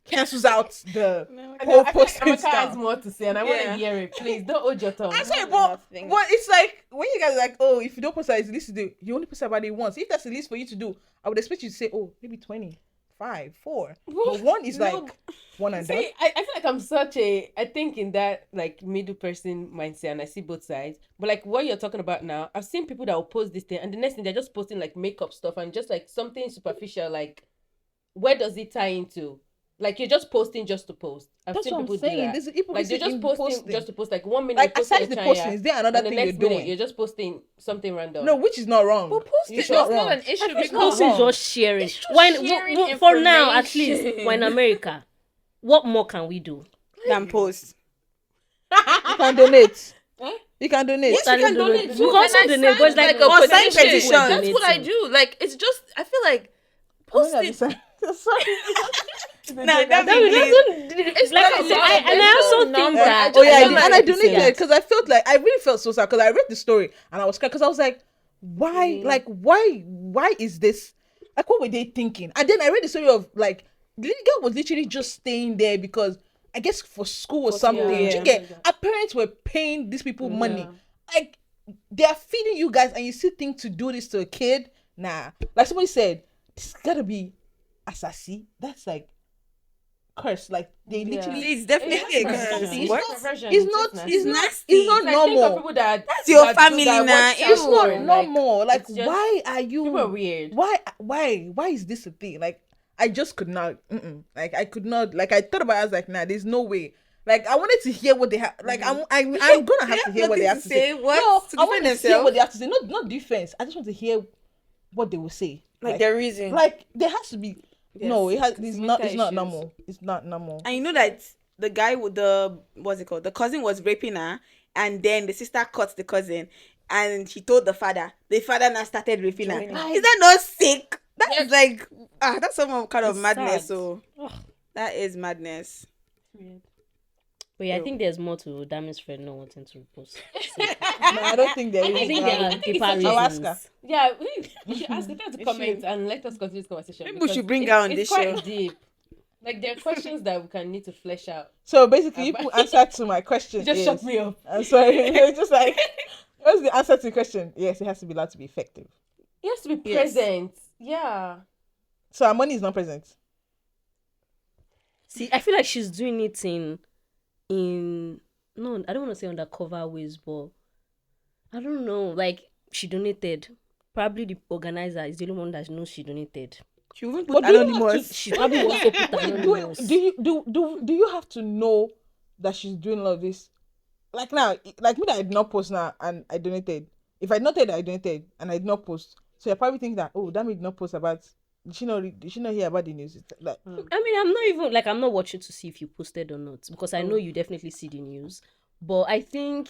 cancels out the I whole feel posting like Amaka has stuff. more to say, and I want to Yeah. hear it. Please don't hold your tongue. I'm sorry, Nothing. but it's like when you guys are like, oh, if you don't post that, it's the least to do. You only post about it once. If that's the least for you to do, I would expect you to say, oh, maybe 20, 5, 4. But one is like No, one and done. See, I feel like I'm I think in that like middle person mindset, and I see both sides. But like what you're talking about now, I've seen people that will post this thing, and the next thing they're just posting like makeup stuff and just like something superficial. Like, where does it tie into? Like you're just posting just to post. I've That's seen what I'm people do saying. that. There's Like hypocrisy they're just in posting just to post. Like 1 minute, Like you're posting aside the a posting, chaya, is there another and the thing you're next minute doing? you're just posting something random. No, which is not wrong. But post It's it. That's not not wrong. an issue It's because not Posting is wrong. just sharing. It's just When sharing for now, at least, information. we're in America. What more can we do? than post. You can donate. You can donate. Yes, you can donate We too. can also And I donate, but it's signed, like a us sign petition. petition. That's what I do. Like it's just I feel like post it. Sorry. Nah, that That means it's like I said, I also think that. Oh yeah, I feel did, like and I it's donated because I felt like I really felt so sad because I read the story and I was scared because I was like, why? Like why is this? Like what were they thinking? And then I read the story of like the little girl was literally just staying there because I guess for school or something. yeah. Do you get? Her parents were paying these people money. Like they are feeding you guys, and you still think to do this to a kid? Nah. Like somebody said, this gotta be assassin. That's like curse. Like they literally. It's definitely a It's curse. nasty. What? Perversion, It's just not. nasty. It's not. nasty. It's not Like, think of normal. people that That's your that family that now. watch Ew. It's not porn, normal. Like it's just- why are you? people are weird. Why is this a thing? Like I just could not. Like I could not. Like I thought about it. I was like, nah, there's no way. Like I wanted to hear what they have. Like I'm gonna have to hear what they have to say. What? No, To I want defend to hear what themselves? they have to say. Not defense. I just want to hear what they will say. Like their reason. Like there has to be. No, it has. It's Mental not. It's not issues. normal. It's not normal. And you know that the guy with the what's it called? The cousin was raping her, and then the sister caught the cousin, and she told the father. The father now started raping her. Is that not sick? That's like that's some kind of It's madness. sad. So that is madness. But yeah, I Ew. think there's more to Dami's friend not wanting to repost. No, I don't think there is. I think there are deeper I'll ask her. reasons. Yeah, we should ask her to We comment should. and let us continue this conversation. Maybe we because should bring it's- her on it's this quite show. deep. Like there are questions that we can need to flesh out. So basically, you put answer to my question. You just is, shut me up. I'm sorry. It's just like, what's the answer to the question? Yes, it has to be allowed to be effective. He has to be Yes. present. Yeah. So our money is not present. See, I feel like she's doing it in no, I don't want to say undercover ways, but I don't know. Like she donated. Probably the organizer is the only one that knows she donated. She even But put do you have anonymous. to- She probably also put Wait, anonymous. do you have to know that she's doing all of this? Like now, like me that I did not post now and I donated. If I noted I donated and I did not post, so you probably think that that did not post about. Did she not hear about the news? It's like I mean, I'm not watching to see if you posted or not because I know you definitely see the news. But I think,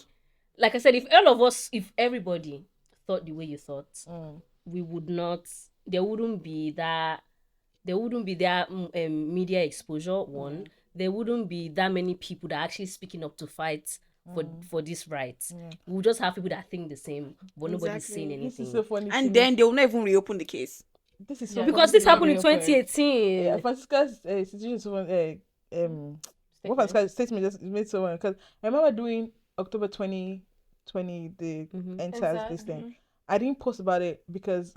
like I said, if everybody thought the way you thought, we would not. There wouldn't be that media exposure. One, there wouldn't be that many people that are actually speaking up to fight for this right. We'll just have people that think the same, but nobody's Exactly. saying this anything. is so funny. to And me. then they will not even reopen the case. This is so Yeah, funny Because to this me. happened in reopen. 2018. Yeah, Francisca's situation is so what Francisca's statement just made so funny because I remember doing October 2020 the NSAS this thing. I didn't post about it because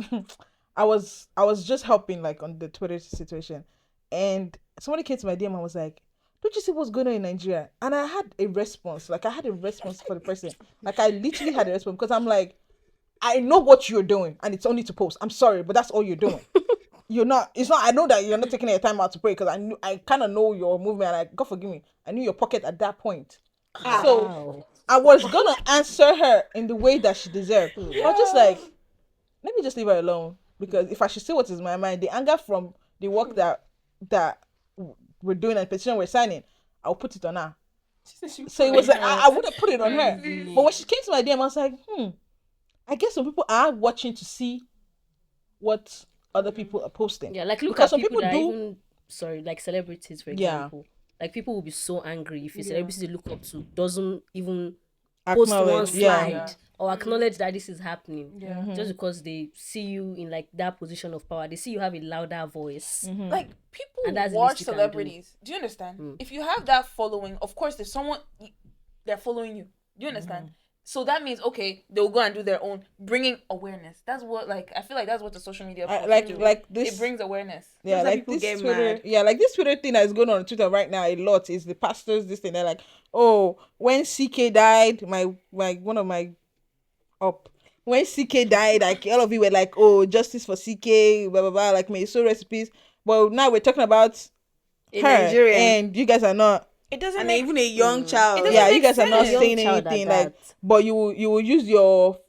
I was just helping like on the Twitter situation, and somebody came to my DM and was like, "Don't you see what's going on in Nigeria?" And I had a response. Like I had a response for the person. Like I literally had a response because I'm like, I know what you're doing, and it's only to post. I'm sorry, but that's all you're doing. You're not. It's not. I know that you're not taking your time out to pray because I kind of know your movement. And God forgive me. I knew your pocket at that point. So Wow. I was gonna answer her in the way that she deserved. I was just like, let me just leave her alone because if I should say what is in my mind, the anger from the work that we're doing and petition we're signing, I'll put it on her. So it was like, I would have put it on her. But when she came to my DM, I was like, I guess some people are watching to see what other people are posting. Yeah, like look Because at some people people that do- even like celebrities, for Yeah. example. Like people will be so angry if a celebrity they look up to doesn't even post one Acknowledge, slide yeah. or acknowledge that this is happening. Yeah. Just because they see you in like that position of power, they see you have a louder voice. Like people And that's the watch least you can do. celebrities. Do you understand? If you have that following, of course, there's someone they're following you. Do you understand? So that means okay, they'll go and do their own, bringing awareness. That's what I feel like that's what the social media platform do. like this. It brings awareness. Yeah, That's why like people this get Twitter. mad. Yeah, like this Twitter thing that is going on Twitter right now a lot is the pastors. This thing they're like, oh, when CK died, my one of my up. When CK died, like all of you were like, oh, justice for CK, blah blah blah. Like may so recipes. But now we're talking about In her, Nigeria. and you guys are not. It doesn't And make even a young child. doesn't Yeah, make you guys are not sense. saying Young child at anything. Like, that. but you will use your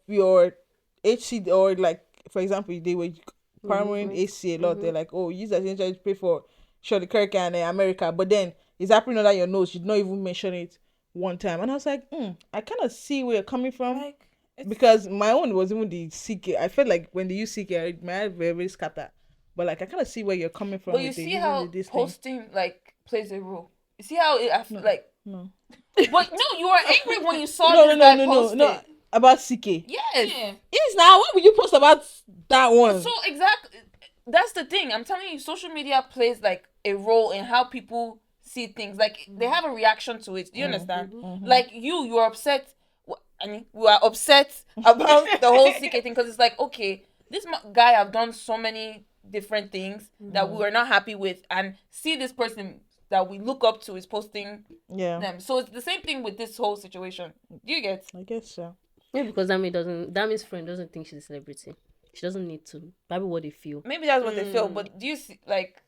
HC or like for example they were powering HC a lot. They're like, oh, use that essentially to pay for Shirley Kirk and America, but then it's happening under your nose. You did not even mention it one time, and I was like, I kind of see where you're coming from Like, it's- because my own was even the CK. I felt like when they use CK, my head very scatter. But like I kind of see where you're coming from. but you with the see using how this thing. posting like plays a role. You see how it like. No. But no, you were angry when you saw No, this no, guy no, no, post no, it. about CK. Yes. Yes, now why would you post about that one? So exactly, that's the thing. I'm telling you, social media plays like a role in how people see things. Like they have a reaction to it. Do you understand? Like you are upset. I mean, we are upset about the whole CK thing because it's like, okay, this guy have done so many different things that we were not happy with, and see this person that we look up to is posting Yeah, them. So it's the same thing with this whole situation. Do you get? I guess so. Maybe because Dami's friend doesn't think she's a celebrity. She doesn't need to. Probably what they feel. Maybe that's what they feel. But do you see, like,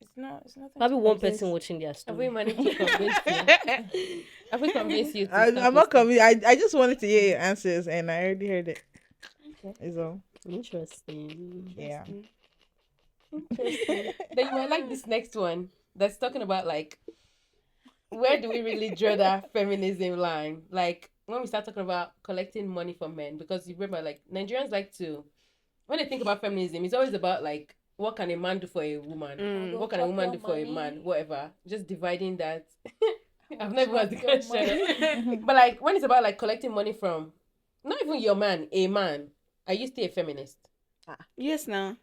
it's nothing. Probably one guess- person watching their Have story. we managed to convince you? Have we convinced you? To start I'm not posting? convinced. I just wanted to hear your answers, and I already heard it. Is all. Interesting. Yeah. Then you might like this next one that's talking about like where do we really draw that feminism line? Like when we start talking about collecting money from men, because you remember like Nigerians like to when they think about feminism, it's always about like what can a man do for a woman? What can a woman do for a man? Whatever. Just dividing that. I've never asked the question. But like when it's about like collecting money from not even your man, a man, are you still a feminist? Yes, now.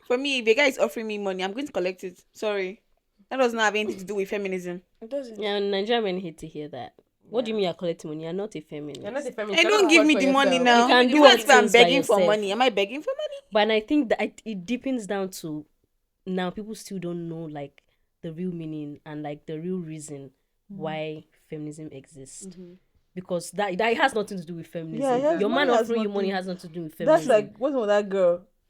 For me, if a guy is offering me money, I'm going to collect it. Sorry. That does not have anything to do with feminism. It doesn't. Yeah, Nigerian men hate to hear that. What do you mean you're collecting money? You're not a feminist. You're not a feminist. And You're don't not give one me for the money yourself. now. You can do It's all not if I'm things by begging for yourself. money. Am I begging for money? But I think that it deepens down to now people still don't know like the real meaning and like the real reason why feminism exists. Because that has nothing to do with feminism. Yeah, it has- Your man money has offering you money nothing- has nothing to do with That's feminism. like wasn't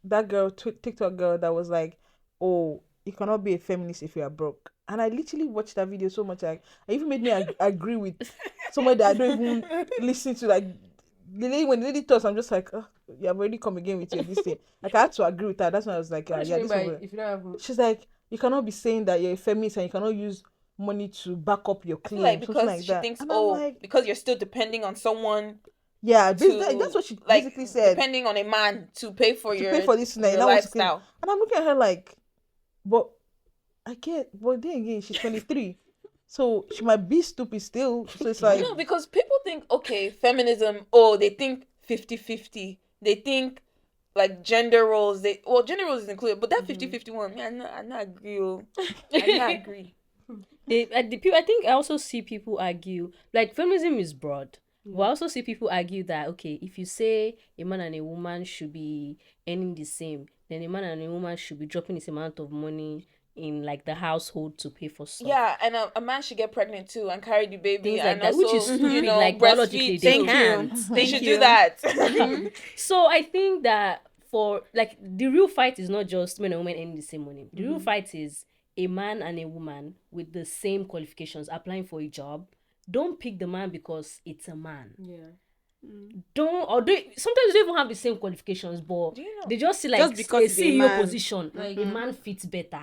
that girl TikTok girl that was like, oh, you cannot be a feminist if you are broke. And I literally watched that video so much, like it even made me agree with somebody that I don't even listen to. Like when the lady talks, I'm just like, oh, you have already come again with your this thing. Like I had to agree with her. That's when I was like, What yeah, does she mean this by woman. if you don't have She's like, you cannot be saying that you're a feminist and you cannot use money to back up your I claim. feel like something because like she that. thinks, And I'm oh, like, because you're still depending on someone. yeah, To, that's what she like, basically said. Depending on a man to pay for To your pay for this thing, your that was clean. lifestyle. And I'm looking at her like, but then again, she's 23. So she might be stupid still. So it's like, No, because people think, okay, feminism, oh, they think 50-50. They think like gender roles. Gender roles is included, but that 50-50 one, I not agree. I not agree. I think I also see people argue like feminism is broad. But I also see people argue that okay, if you say a man and a woman should be earning the same, then a man and a woman should be dropping this amount of money in like the household to pay for stuff. Yeah, and a man should get pregnant too and carry the baby, Things like and that, also, which is stupid. Like biologically, breastfeed they too. can't. They should do that. So I think that for like the real fight is not just men and women earning the same money. The real fight is a man and a woman with the same qualifications applying for a job. Don't pick the man because it's a man. yeah. Sometimes they don't even have the same qualifications, but Do you know? they just see like Just because a he's a CEO man. position, like a man fits better.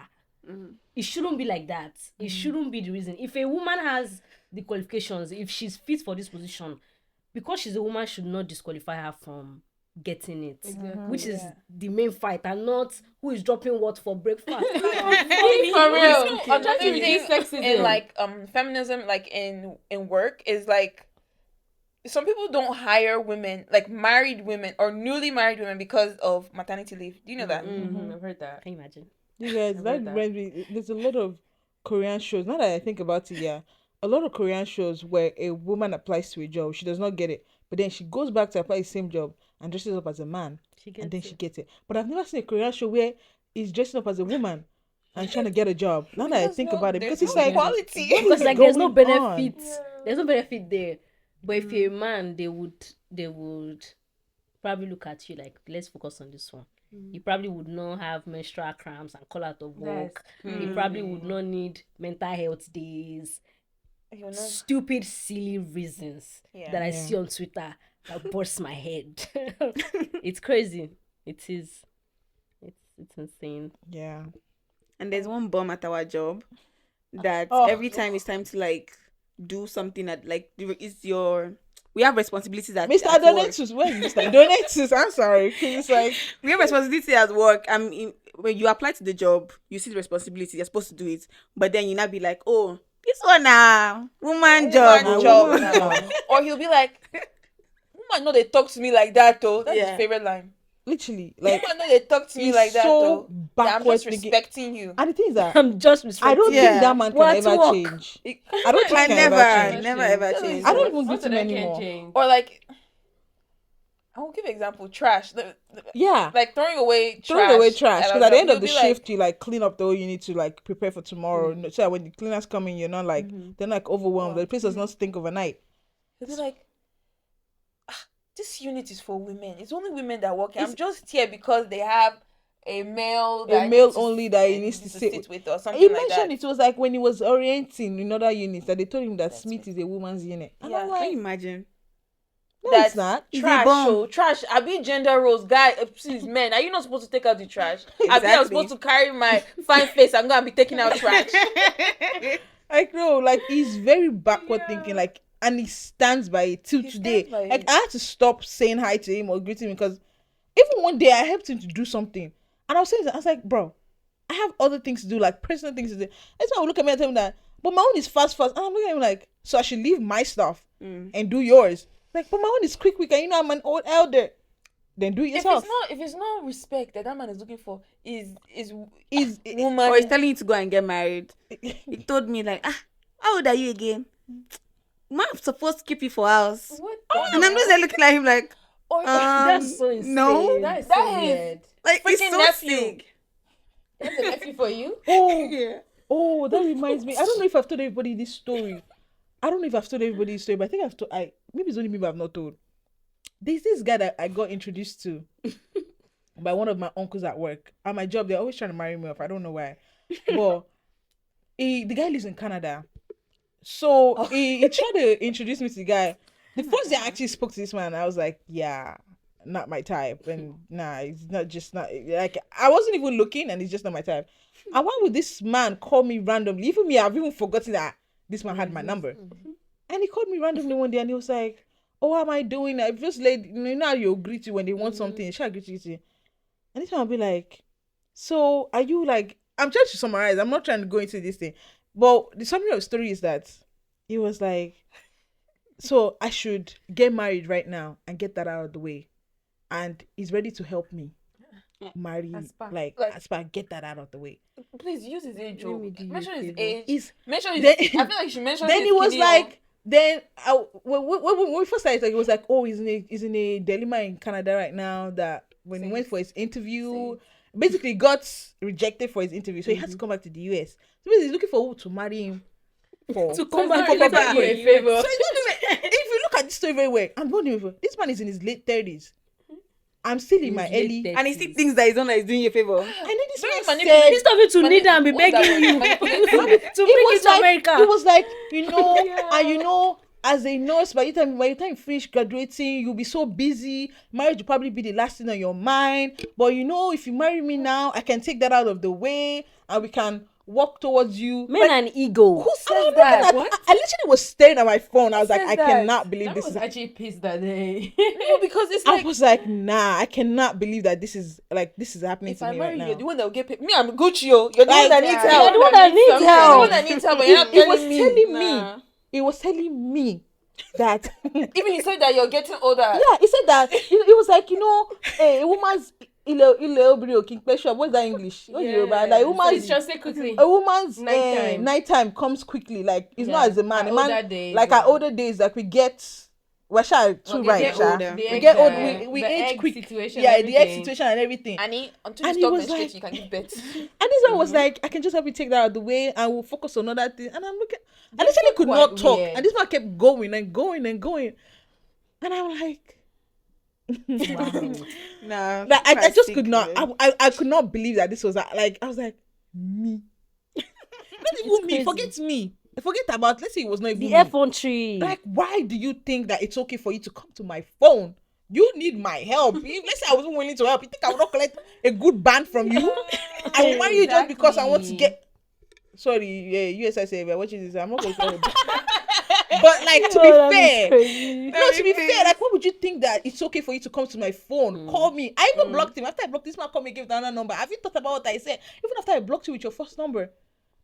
It shouldn't be like that. It shouldn't be the reason. If a woman has the qualifications, if she's fit for this position, because she's a woman should not disqualify her from getting it. Exactly. Which is the main fight, and not who is dropping what for breakfast. For real. Another Trying to thing reduce sexism. in like feminism, like in work, is like some people don't hire women, like married women or newly married women, because of maternity leave. Do you know that? I've heard that. Can you imagine? you guys, I've that heard that. reminds me, there's a lot of Korean shows. Now that I think about it, yeah, a lot of Korean shows where a woman applies to a job, she does not get it, but then she goes back to apply the same job and dresses up as a man, and then she gets it. But I've never seen a Korean show where he's dressing up as a woman and trying to get a job. Now that I think about it, because it's like quality. Because like there's no going on? benefit. There's no benefit there. But if you're a man, they would probably look at you like, let's focus on this one. You probably would not have menstrual cramps and call out of work. You probably would not need mental health days. You know? Stupid, silly reasons that I see on Twitter that burst my head. It's crazy. It is. It's insane. Yeah. And there's one bum at our job that Oh. every time it's time to like do something that like we have responsibilities at Mr. at work. Donatus, where's Mr. Donatus? I'm sorry, 'cause it's like We have responsibility at work. When you apply to the job, you see the responsibility. You're supposed to do it, but then you not be like, oh, this one woman job. Woman oh, job. woman job. Or he'll be like, woman, no, they talk to me like that, though. That's his Yeah. favorite line. literally like Woman, no, they talk to me he's like that, so though. Yeah, I'm backward just thinking. respecting you. And the thing is that I'm just I don't Yeah. think that man can What ever work? change. I don't think I he can ever change. never ever Doesn't change. I don't even What greet him do they can anymore. change? Or like, I will give an example. Trash. Yeah. Like throwing away Trash. Because at the end of the you'll be like, shift, you like clean up the whole you need to like prepare for tomorrow. So that when the cleaners come in, you're not like they're not like overwhelmed. The place does not stink overnight. he'll be like, this unit is for women. It's only women that work here. I'm just here because they have a male only that he needs to sit with or something He like mentioned that. it was like when he was orienting in other units that they told him that Smith is a woman's unit. And I'm Yeah. like, Can you imagine? no, That's it's not. It's a trash. bomb. So trash. I be gender roles, guy. Please, men, are you not supposed to take out the trash? I be I'm supposed to carry my fine face and go and be taking out trash. Like no, like he's very backward thinking, like, and he stands by it till today. stands by Like it. I had to stop saying hi to him or greeting him because even one day I helped him to do something, and I was saying that I was like, bro, I have other things to do, like personal things to do. That's why I would look at me and tell him that, but my own is fast, and I'm looking at him like, so I should leave my stuff and do yours. Like, but my own is quick, and you know I'm an old elder. Then do it yourself. If it's not respect that man is looking for, is Woman, or he's telling you to go and get married. He told me like, how old are you again? Man, I'm supposed to keep you for house. what? And I'm just there looking at him like, That's so insane. no, That is That so is- weird. like it's freaking so nephew. sick. That's a nephew for you. Yeah. Oh, that reminds me. I don't know if I've told everybody this story. But I think I've told. Maybe it's only me, but I've not told. There's this guy that I got introduced to by one of my uncles at work. At my job, they're always trying to marry me off. I don't know why. But the guy lives in Canada. So he tried to introduce me to the guy. The first day I actually spoke to this man, I was like, yeah, not my type. And nah, it's not like I wasn't even looking and it's just not my type. And why would this man call me randomly? Even me, I've even forgotten that this man had my number. And he called me randomly one day and he was like, oh, how am I doing? I've just laid, you know how you'll greet you when they want something. Shall I greet you? And this time I'll be like, so are you like, I'm trying to summarize. I'm not trying to go into this thing. But the summary of the story is that he was like, so I should get married right now and get that out of the way. And he's ready to help me marry, get that out of the way. Please use his age. Let me do you a Mention his favor. age. Mention his. Then- I feel like you should mention. Then his he was kidney, like, when we first started, like, it was like, oh, he's in a dilemma in Canada right now. That when he went for his interview, basically got rejected for his interview, so he has to come back to the US. So he's looking for who to marry him for. To come back for to back. you a favor. So if you look at this story very well, I'm wondering, this man is in his late 30s. I'm still in my early. And he still thinks that his own is doing you a favor. And then this Don't man manipulate. said, Instead of you to kneel and be What's that begging you word? to bring it to America. It was like, and as a nurse, by the time you finish graduating, you'll be so busy. Marriage will probably be the last thing on your mind. But if you marry me now, I can take that out of the way and we can walk towards you. Men and ego. Who says I'm that? looking at- What? I literally was staring at my phone. I was like, says I that? cannot believe I this was is. actually pissed that day. No, because it's I like, was like, nah, I cannot believe that this is happening if to I me marry right you, now. you're the one that will get paid. Me, I'm Gucci. You're the one that needs Yeah. help. You're the one that needs You're the help. one that needs help. And you're not It was telling me. telling me. Nah. It was telling me that. Even he said that you're getting older. Yeah, he said that. It was like, a woman's what's that English? Like a woman's Just say quickly. a woman's Nighttime. nighttime comes quickly. Like it's not as a man. Our A man older days, like our older days, like we get too right. get Sha. older. We get old. We the age egg quick. situation, Yeah, the egg everything. situation and everything. Until And you he stop was menstruating, like- you can give birth. And this one was like, I can just help you take that out of the way and we'll focus on other things. And I'm looking, I This literally is could quite not talk. weird. And this man kept going and going and going. And I'm like, Nah. like I quite just sick, could not. man. I could not believe that this was like, I was like, me. Not even me. crazy. Forget me. Forget about, let's say it was not even The me. effrontery. Like, why do you think that it's okay for you to come to my phone? You need my help. If, let's say I wasn't willing to help, you think I would not collect a good band from you? I will marry you just because I want to get. Sorry, yeah, USSA, but what is this? I'm not going to. But like, to be fair, no, to be fair, like, what would you think that it's okay for you to come to my phone, call me? I even blocked him. After I blocked this man, call me, give another number. Have you thought about what I said? Even after I blocked you with your first number,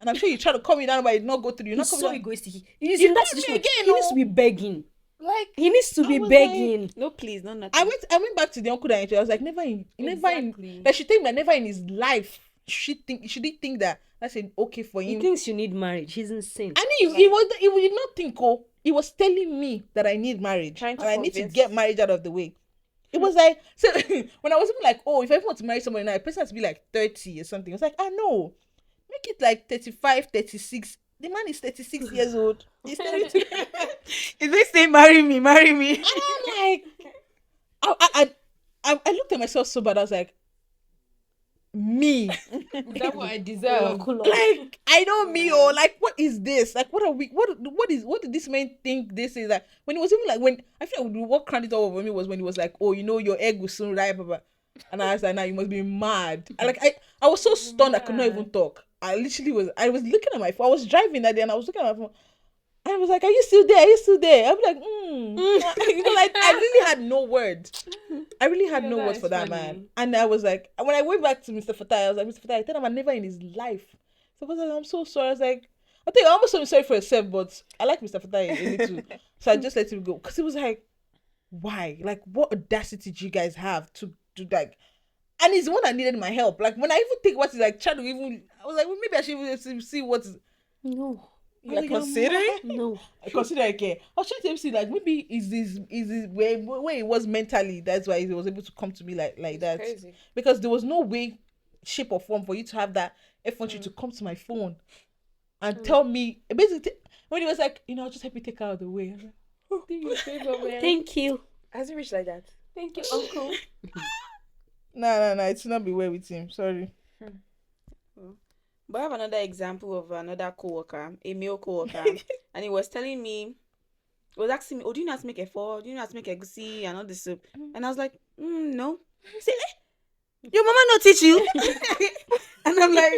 and I'm sure you try to call me down, but it did not go through. You're not He's coming so down. egoistic. He's You in know that me situation. again, He needs no? to be begging. Like, He needs to be was begging. No, please, no, nothing. I went back to the uncle that I introduced. I was like, never in, Exactly. like she think that never in his life she didn't think that that's okay for He him. thinks you need marriage. He's insane. I mean, he did not think. He was telling me that I need marriage Trying to and I need to convince- get marriage out of the way. It was like, so when I was even like, oh, if I want to marry someone now, the person has to be like 30 or something. I was like, no, make it like 35, 36. The man is 36 years old. He's 32. If they say marry me, marry me. And I'm like, I looked at myself so bad. I was like, me, Is that what I deserve? like I know me, or like what is this? Like what are we? What did this man think this is? Like when it was even like when I feel like what cranked it all over me was when he was like, oh, your egg will soon ripe, and I was like, now you must be mad. I was so stunned I could not even talk. I was looking at my phone. I was driving that day and I was looking at my phone. I was like, are you still there? Are you still there? I'm like, like I really had no words. I really had no words for that man. And I was like, when I went back to Mr. Fatai, I was like, Mr. Fatai, I tell him I'm never in his life. So I was like, I'm so sorry. I was like, I think I almost felt sorry for yourself, but I like Mr. Fatai a little. So I just let him go. Because it was like, why? Like, what audacity do you guys have to do like? And he's the one that needed my help. Like, when I even think what is like, trying to even, I was like, well, maybe I should even see what is. No. You're considering? No. I consider I was trying to see like maybe is this where it was mentally, that's why he was able to come to me like that. Crazy. Because there was no way, shape or form for you to have that effort to come to my phone and tell me basically when he was like, I'll just help you take her out of the way. I was like, Do you a favor, man. Thank you. Has it reached like that? Thank you, uncle. no, it should not be well with him. Sorry. But I have another example of another coworker, a male coworker, and he was telling me, he was asking me, oh, do you know how to make a pho? Do you know how to make a goosey and all this soup? And I was like, no. He said, your mama not teach you? And I'm like,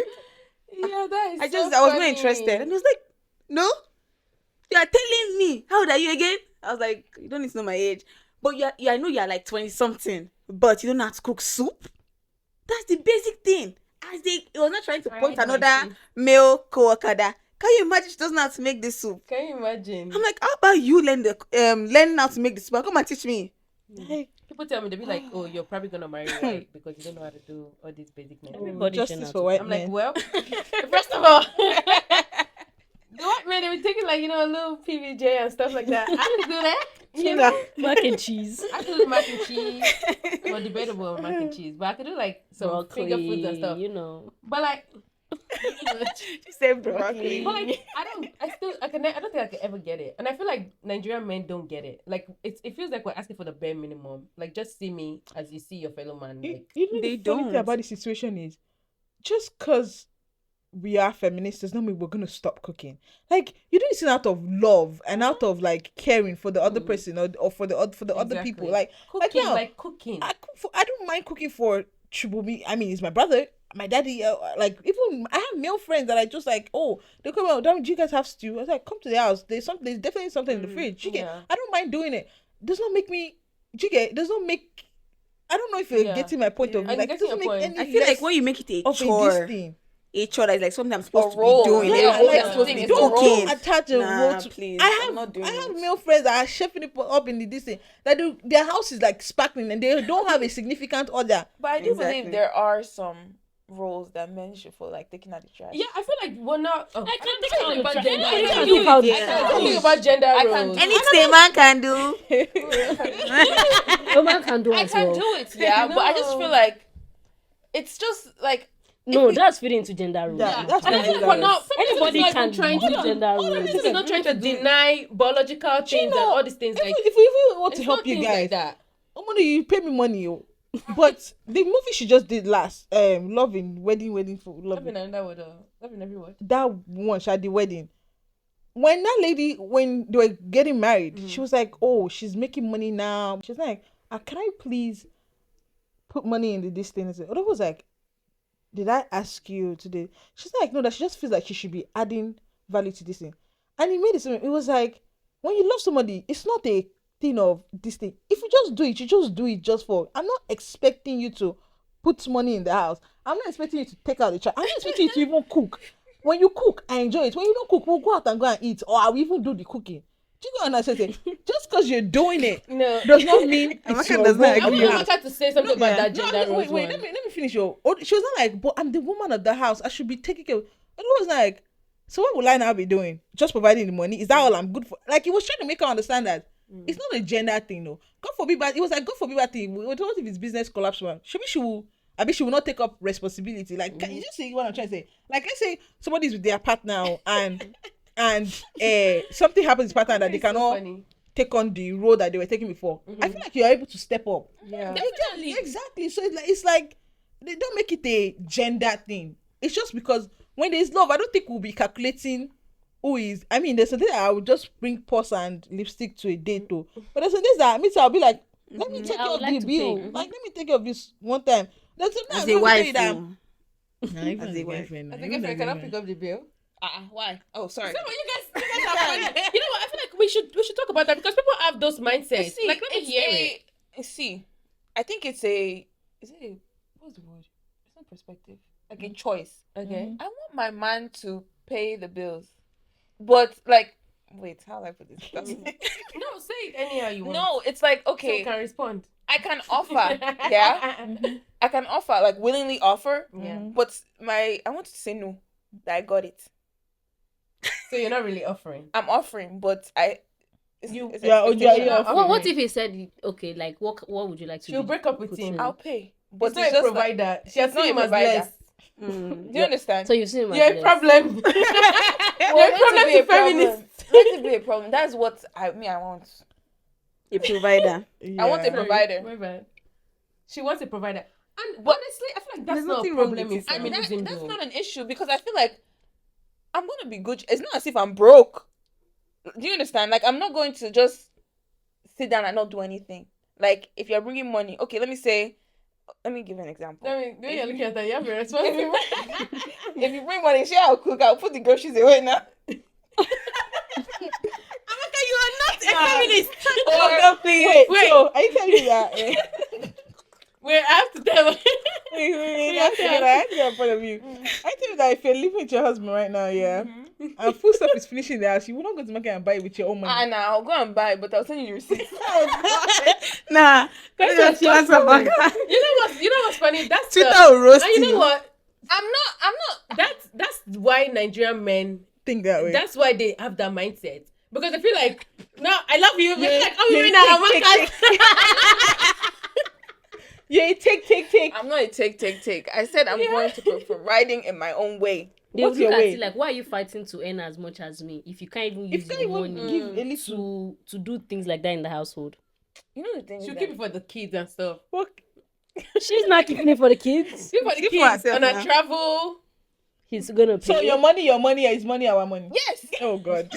Yeah, that is I was not interested. And he was like, no, you are telling me. How old are you again? I was like, you don't need to know my age. But I know you're like 20 something, but you don't know how to cook soup? That's the basic thing. He was not trying to point another male coworker that, can you imagine she doesn't know how to make this soup? Can you imagine? I'm like, how about you learn how to make this soup? Come and teach me. Like, People tell me, they be like, oh, you're probably gonna marry white because you don't know how to do all these basic things. Everybody Justice for white I'm men. like, well, first of all, the white men, they be taking like, a little PVJ and stuff like that. I can do that. Mac and cheese. I can do mac and cheese. Well, debatable mac and cheese. But I can do like some finger foods and stuff. But like, she said broccoli. But like, I don't think I could ever get it. And I feel like Nigerian men don't get it. Like, it feels like we're asking for the bare minimum. Like, just see me as you see your fellow man. Like, They the funny thing about the situation is, just because we are feminists does not mean we're gonna stop cooking. Like, you do this out of love and out of like caring for the other person or for the other people. Like cooking. I don't mind cooking for Chubumi. I mean, it's my brother, my daddy. Like, even I have male friends that I just like. Oh, they come out. Do you guys have stew? I was like, come to the house. There's definitely something in the fridge. I don't mind doing it. Does not make me. Does not make. I don't know if you're getting my point of view. Like, it doesn't make any. I feel like when you make it a chore. A chore that is like something I'm supposed to role. be doing. Don't attach a role to. Please. I have male friends that are chefing it up in this thing. That their house is like sparkling and they don't have a significant other. But I do believe there are some roles that men should follow, like taking out the trash. Yeah, I feel like we're not. I can't think take out about the gender. trash. I I can't can't think take out the about gender roles. Anything a man can do. No man can do I as can well. do it, yeah, but I just feel like it's just like No, that's fitting into gender roles. Yeah, that's And I think we're not. Anybody Feminism is not can even trying do to gender roles. Feminism is not trying to deny biological things and all these things. Like, If we even want to it's help not you things guys, like that. you pay me money, but the movie she just did last, Loving Wedding for Loving. Loving another word. Loving every word. That one, she had the wedding. When that lady, when they were getting married, she was like, "Oh, she's making money now." She's like, "Can I please put money in this thing?" And I was like, "Did I ask you today?" She's like, "No, that she just feels like she should be adding value to this thing." And it made it. It was like, when you love somebody, it's not a thing of this thing. If you just do it, you just do it just for. I'm not expecting you to put money in the house. I'm not expecting you to take out the trash. I'm not expecting you to even cook. When you cook, I enjoy it. When you don't cook, we'll go out and go and eat, or I'll even do the cooking. Do you understand? Just because you're doing it No. does not mean it's your role. I wanted to say something about that gender roles Wait, one. let me finish your. She was not like, but I'm the woman of the house. I should be taking care. And it was like, so what will I now be doing? Just providing the money? Is that all I'm good for? Like, he was trying to make her understand that It's not a gender thing, no. God forbid, but it was like God forbid that thing. What if his business collapse, man? She will. I mean, she will not take up responsibility. Like, can you just see what I'm trying to say? Like, let's say somebody's with their partner and something happens to his partner that they It's so cannot funny. take on the role that they were taking before. I feel like you are able to step up. Yeah. Definitely. Exactly. So it's like they don't make it a gender thing. It's just because when there's love, I don't think we'll be calculating who is. I mean, there's something that I would just bring purse and lipstick to a date to. But there's something that me too, I'll be like, let me take I care would of like the to bill. pay. Like, let me take care of this one time. There's something As I'm a going to wife, tell you that. oh. Nah, even As as a a wife. girlfriend. I think if I cannot pick up the bill. Why? Oh, sorry. So you guys are funny. You know what? I feel like we should talk about that because people have those mindsets. See, Like, let me hear it. See, I think it's a. Is it a? What's the word? It's not perspective. Like a choice. Okay. I want my man to pay the bills, but like, wait, how do I put this? No, say it anyhow you want. No, it's like So okay, you can respond. I can offer, yeah, I can offer, like willingly offer, Yeah. but I want to say no, that I got it. So you're not really offering. I'm offering, but it's You- it's Yeah, expectation. yeah. What if he said, okay, like what would you like to She'll be break up with put him. in? I'll pay, but But it's not a just like, provider. She has it's not seen a him as provider. less. Mm. do you understand? So you've seen him as You're a less. problem. Well, You're a problem to feminists. Let it be a problem. That's what I want. A provider. I want a Yeah. provider. My bad. She wants a provider. And But- honestly, I feel like that's There's not a nothing wrong problem with in it, And feminism, that's though. not an issue because I feel like I'm gonna be good. It's not as if I'm broke. Do you understand? Like I'm not going to just sit down and not do anything. Like if you're bringing money, okay. Let me give an example. I mean, the way you're looking at that, you have a responsibility. If you bring money, sure I'll cook. I'll put the groceries away now. You are not a feminist. Wait, Wait. so are you telling me that? Wait, I have to tell her. Wait, I have to get a point of view. I tell you that if you're living with your husband right now, yeah, and food stuff is finishing the house, you will not go to market and buy it with your own money. Nah, I'll go and buy it, but I'll send you the receipt. Nah. That's Just what answer back. You know what's funny? That's Twitter the, will roast and you know you. what? I'm not. That's why Nigerian men. Think that way. That's why they have that mindset because they feel like, no, I love you. But Yeah, it's like, oh, yeah, you're in a Yeah, take. I'm not a take. I said I'm going to be providing in my own way. They would What's look your at way? it like, why are you fighting to earn as much as me if you can't even If use you can't your even money give a little, to do things like that in the household? You know the thing. She'll is keep that- it for the kids and stuff. what? She's not keeping it for the kids. Keep it for the Keep for kids herself on a now. travel. He's gonna pay. So your money, is money our money? Yes. Oh God.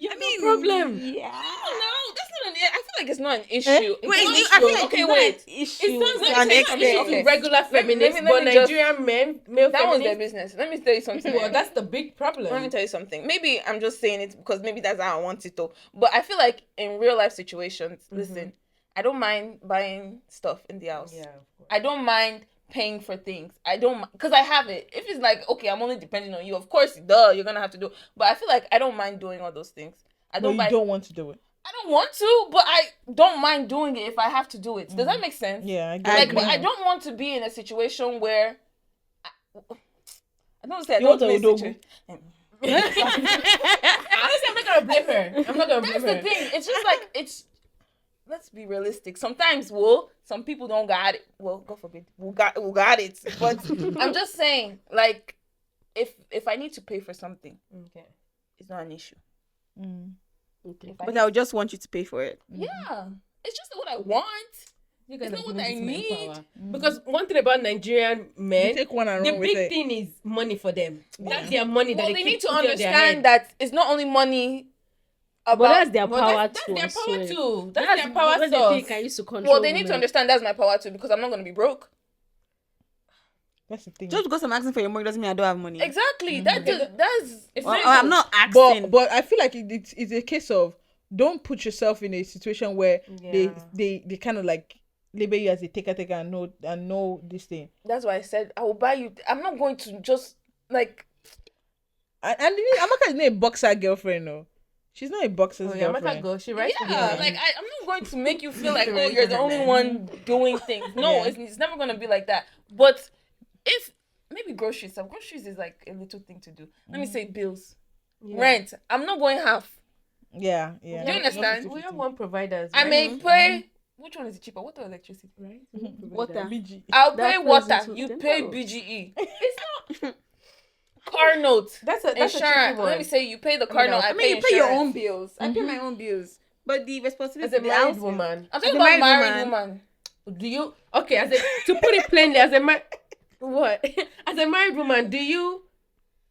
You have no problem. Yeah. No, that's not an. I feel like it's not an issue. Wait, It's I not- feel like okay, it's wait. not an issue. It sounds to like an it's an issue extent. okay. to regular feminists, let but me just- Nigerian men, male That one's their feminists. business. Let me tell you something. Well, that's the big problem. Let me tell you something. Maybe I'm just saying it because maybe that's how I want it to. But I feel like in real life situations, listen, I don't mind buying stuff in the house. Yeah, of course. I don't mind paying for things. I don't because I have it. If it's like okay, I'm only depending on you. Of course, you're gonna have to do. But I feel like I don't mind doing all those things. I But don't you buy. don't want to do it. I don't want to, but I don't mind doing it if I have to do it. Does that make sense? Yeah, I get Like, it. but I don't want to be in a situation where I don't say I You don't want want to to be in a Odogu? situation. Honestly, I'm not gonna blame her. I'm not gonna blame That's her. the thing. It's just like it's. Let's be realistic. Sometimes, some people don't got it. Well, God forbid, we got it. But I'm just saying, like, if I need to pay for something, Okay. it's not an issue. Okay. If I But need- I would just want you to pay for it. yeah, it's just what I want. You guys It's are not what giving I this man need. power. Because one thing about Nigerian You men, take one and the run with big it. thing is money for them. That's their money that Well, they they keep need to putting on their understand head. that it's not only money. About, But that's their Well, power that's too. their I power swear. too. That's their power that's the source. thing I used to control. well, they need to women. understand that's my power too because I'm not gonna be broke. That's the thing. Just because I'm asking for your money doesn't mean I don't have money. Exactly. That's it's Well, very I'm good. not asking. But I feel like it's a case of don't put yourself in a situation where Yeah. they kind of like label you as a taker and know this thing. That's why I said I will buy you. I'm not going to just like. And Amaka is not a boxer girlfriend, no. She's not a boxer's Oh, yeah, Amaka girlfriend. go. She writes for Yeah, them. like I'm not going to make you feel like She oh writes you're for the her only man. one doing things. No, Yeah. it's never gonna be like that. But if maybe groceries, is like a little thing to do. Let me say bills, Yeah. rent. I'm not going half. Yeah. Do you understand? We have one providers. I Right? may pay. Which one is cheaper? Water or electricity? Right? Water. BG. I'll That pay plays water. into- You then pay no. BGE. It's not car note. That's a tricky Insurance. one. Let me say you pay the car note. I mean, you pay your own bills. I pay my own bills, but the responsibility As a the married house- woman, I'm As talking a about married married woman. woman. do you to put it plainly, as a what? As a married woman, do you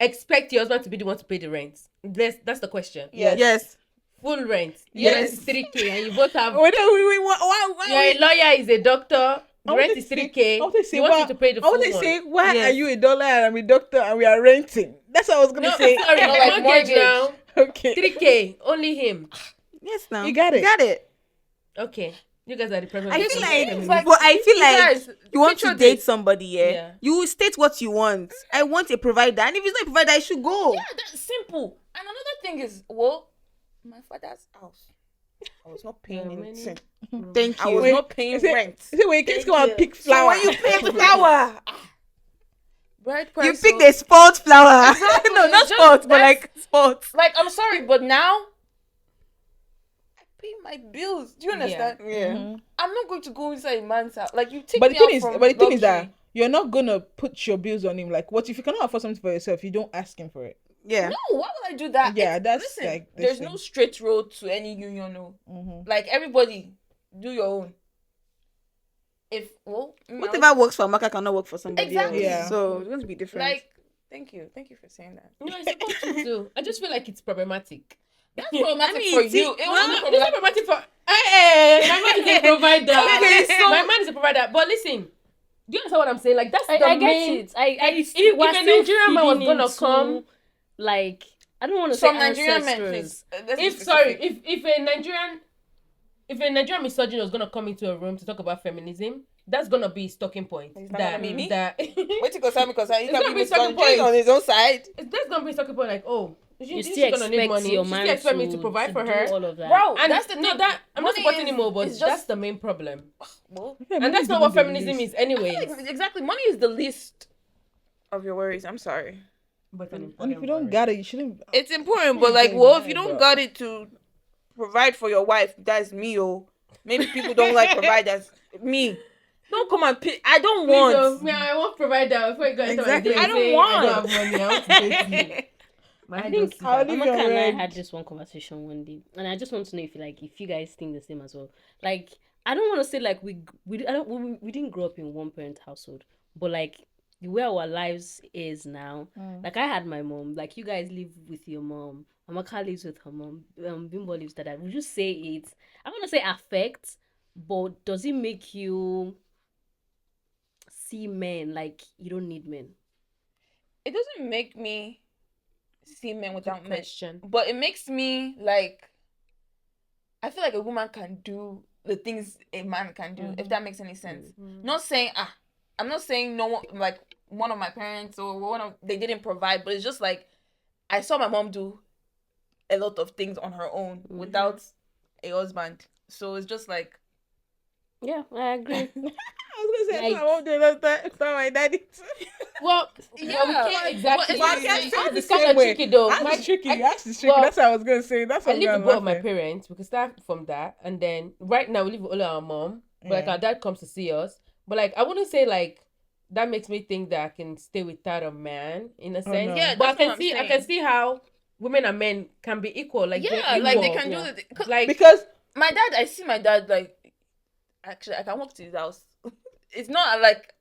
expect your husband to be the one to pay the rent? That's the question. Yes. Full rent. Yes. Yes, 3K, and you both have. Wait, why? You're a lawyer, is a doctor. I The wanted rent to is say- 3K. I want to say, You want why- him to pay the I full want to one. say, why Yes. are you a dollar and I'm a doctor and we are renting? That's what I was gonna No, say. sorry, No, like mortgage mortgage. now. Okay. 3K, only him. Yes, now You got it. Got it. Okay, you guys are the president. I of feel the like, feminists. but I feel You like guys, you want to picture date this. somebody, yeah? Yeah. You state what you want. I want a provider, and if it's not a provider, I should go. Yeah, that's simple. And another thing is, well, my father's house. I was not paying Yeah, anything. Thank I you. was Wait, not paying is it- rent. See, when you kids go and pick So flower. when you pick flower, Bride price. you pick so- the sport flower. Exactly, No, not it's just- sport, but that's- like sport. Like, I'm sorry, but now I pay my bills. Do you understand? Yeah. I'm not going to go inside a man's house. Like, you take But me the out thing is, from but the thing is luxury. that you're not gonna put your bills on him. Like, what if you cannot afford something for yourself? You don't ask him for it. Yeah. No, why would I do that? Yeah, It's- that's listen, like this there's thing. no straight road to any union. No, Mm-hmm. like everybody, do your own. If Whatever works for Amaka cannot work for somebody Exactly. else. Yeah. So it's going to be different. like, thank you for saying that. No, I support you too. I just feel like it's problematic. That's problematic I mean, for see, you. It well, wasn't It's not problematic. problematic for. Hey, my man is a provider. Okay, so- my man is a provider. But listen, do you understand what I'm saying? Like that's the I get main. it. I if we're a still Nigerian man was feeding gonna into, come- like, I don't want to say Some Nigerian men, ancestors. please. Let's be If sorry, specific. if a Nigerian misogynist was gonna come into a room to talk about feminism, that's gonna be his talking point. Is that gonna be me? That Wait till because he It's can gonna be be second misconstrued point. on his own side. that's gonna be his talking point. Like, oh, You she's still gonna need expect money. your She man still expect me to provide for do her. all of that. Bro, And that's the no, thing. that I'm not Money supporting is- him more, but it's that's just- the main problem. Well, And that's not what feminism is, anyways. exactly. Money is the least of your worries. I'm sorry. But an And if important you don't worry. got it, you shouldn't. It's important, but like, well, if you don't got it to provide for your wife, that's me. Oh, maybe people don't like providers. Me, don't come and pick. I don't Please, want. me, I want provider before you go into Exactly. my day I and don't say, want. I don't have money. I want to date you. My I head think don't see I'll that. leave Amaka your and I word. had this one conversation one day, and I just want to know if you guys think the same as well. Like, I don't want to say like we didn't grow up in one parent household, but like the way our lives is now, like I had my mom, like you guys live with your mom, Amaka lives with her mom, Bimbo lives with her dad. Would you say it? I want to say affect, but does it make you see men like you don't need men? It doesn't make me see men without men, Question. but it makes me like. I feel like a woman can do the things a man can do, if that makes any sense. Not saying I'm not saying no one, like one of my parents or they didn't provide, but it's just like I saw my mom do a lot of things on her own without a husband. So it's just like Yeah, I agree. I was gonna say, Like- I won't do that for my daddy. Well, Yeah, we can't exactly. but It's it's- kind it's of the same way. tricky though. That's tricky. I- That's tricky. well, That's what I was gonna say. That's I what live I'm with both of my laughing. parents. We can start from that, and then right now we live with only our mom. But like Yeah. our dad comes to see us. But like I wouldn't say like that makes me think that I can stay without a man in a sense. no. Yeah, but I that's can what I'm see I saying. can see how women and men can be equal. Like yeah, they're like they equal. can Yeah. do the Like Because my dad. I see my dad like actually I can walk to his house. It's not like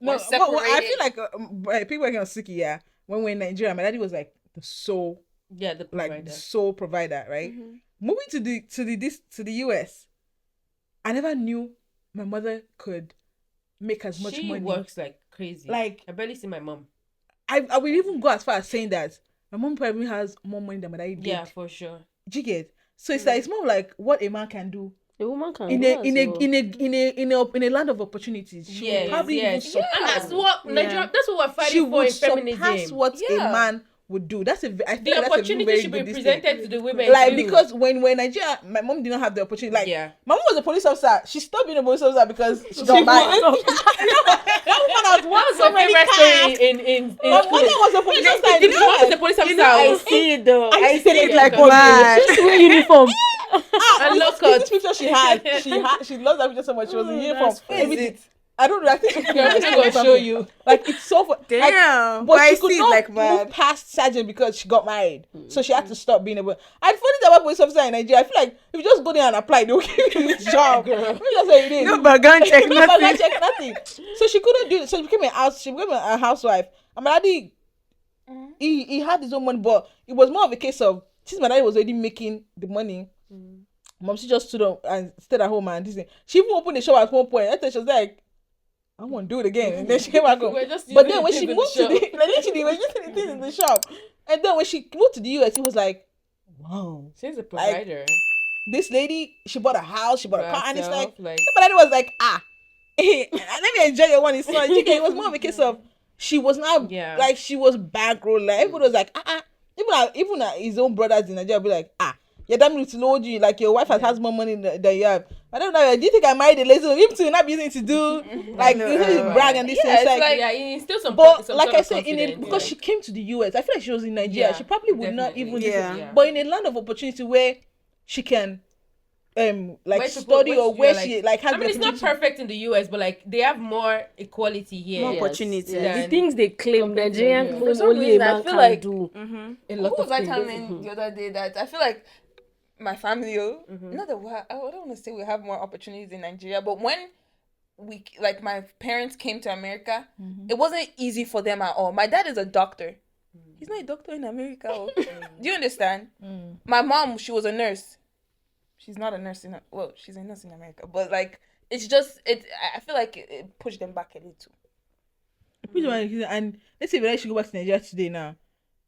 no, we're but what I separated. feel like people working on Suki, yeah. When we're in Nigeria, my daddy was like the sole, yeah, the like provider. the sole provider, right? Moving to the US, I never knew my mother could make as much She money. works like crazy. Like I barely see my mom. I would even go as far as saying that my mom probably has more money than my daddy did. Yeah, for sure. Do you get? So it's like it's more like what a man can do A woman can in do a as in a well. in a land of opportunities. She will probably even And that's surpass. what Nigeria. That's what we're She fighting for would in surpass feminism. what Yeah. a man would do. I feel The like that's a opportunity very should be good this thing. presented to the women. Like, too. because when Nigeria, my mom did not have the opportunity. Like, Yeah. my mom was a police officer. She stopped being a police officer because she got married. That woman has won What's so my many favorite cars. story in My mother was a police officer in the the mom was a US. police officer. I see it though. I see it yeah, like because- mad. Just wear uniform. And look This picture she had. She loves that picture so much. She was in uniform. Where is Everything. it? I don't know. I think I'm gonna show you. Like, it's so fun. Like, Damn. but I she could see it not like move mad. past sergeant because she got married. So she had to stop being a police. And funny thing about police officer in Nigeria, I feel like if you just go there and apply, they'll give you this job. Let me just say it is. No background check, No background nothing. check, nothing. So she couldn't do it. So she became a housewife. And my daddy, he had his own money, but it was more of a case of, since my daddy was already making the money, mom, she just stood up and stayed at home and this thing. She even opened the shop at one point. I thought she was like, I want to do it again. And then she came back home. We're just But using then when the she things in moved the to the, shop. like, literally, we're using the things in the shop. And then when she moved to the US, it was like, wow, She's a provider. this lady, she bought a house, she bought a car, and it's like, like but then it was like, let me enjoy your one. It's so it was more of a case of, she was not, Yeah. like, she was bankroll. Like, everybody was like, even his own brothers in Nigeria will be like, you're damn to know you, like, your wife has more money than you have. I don't know. Do you think I married a lazy one? Him too, not be using it to do, like, No, brag and this yeah, thing. it's It's like, yeah, it's still some. but some like sort I of said, confidence, because yeah. she came to the US, I feel like she was in Nigeria. Yeah, She probably would not definitely. even. Yeah. But in a land of opportunity where she can, like, Where study, or where you're she like has I mean, the it's not opportunity. perfect in the US, but like they have more equality here. More Yes. opportunity. Yeah. The Than things they claim, compared to Nigerian Nigeria. claim For some only a reason, I man feel can like- do. A Who lot was of I things. telling the other day that I feel like my family, not that I don't want to say we have more opportunities in Nigeria, but when my parents came to America, it wasn't easy for them at all. My dad is a doctor. He's not a doctor in America. Do you understand? My mom, she was a nurse. She's not a nurse she's a nurse in America, but like it's just I feel like it pushed them back a little. And let's say if I should go back to Nigeria today now,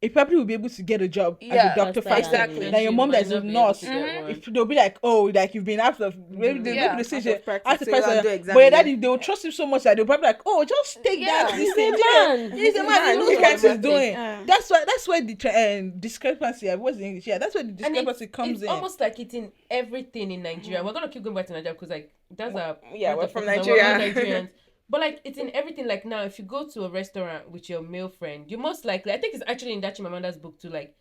it probably will be able to get a job as Yeah, a doctor faster faster exactly. than your mom Might that's a not be able nurse. to get one. If they'll be like, oh, like you've been out of maybe they Yeah, maybe they say out you of practice, out of so you practice, do exam but your again. daddy, they will trust him so much that they'll probably like, oh, just take that. Yeah. This He's a thing. man. He's a man. He knows He's what he's automatic. doing. Yeah. That's why the discrepancy. What's the English? Yeah, that's where the And discrepancy comes it's in. almost like it's in everything in Nigeria. We're gonna keep going back to Nigeria because like that's our Yeah, point we're of from focus and we're all Nigeria. Nigerians. But like it's in everything. Like now, if you go to a restaurant with your male friend, you most likely, I think it's actually in that Chimamanda's book too. Like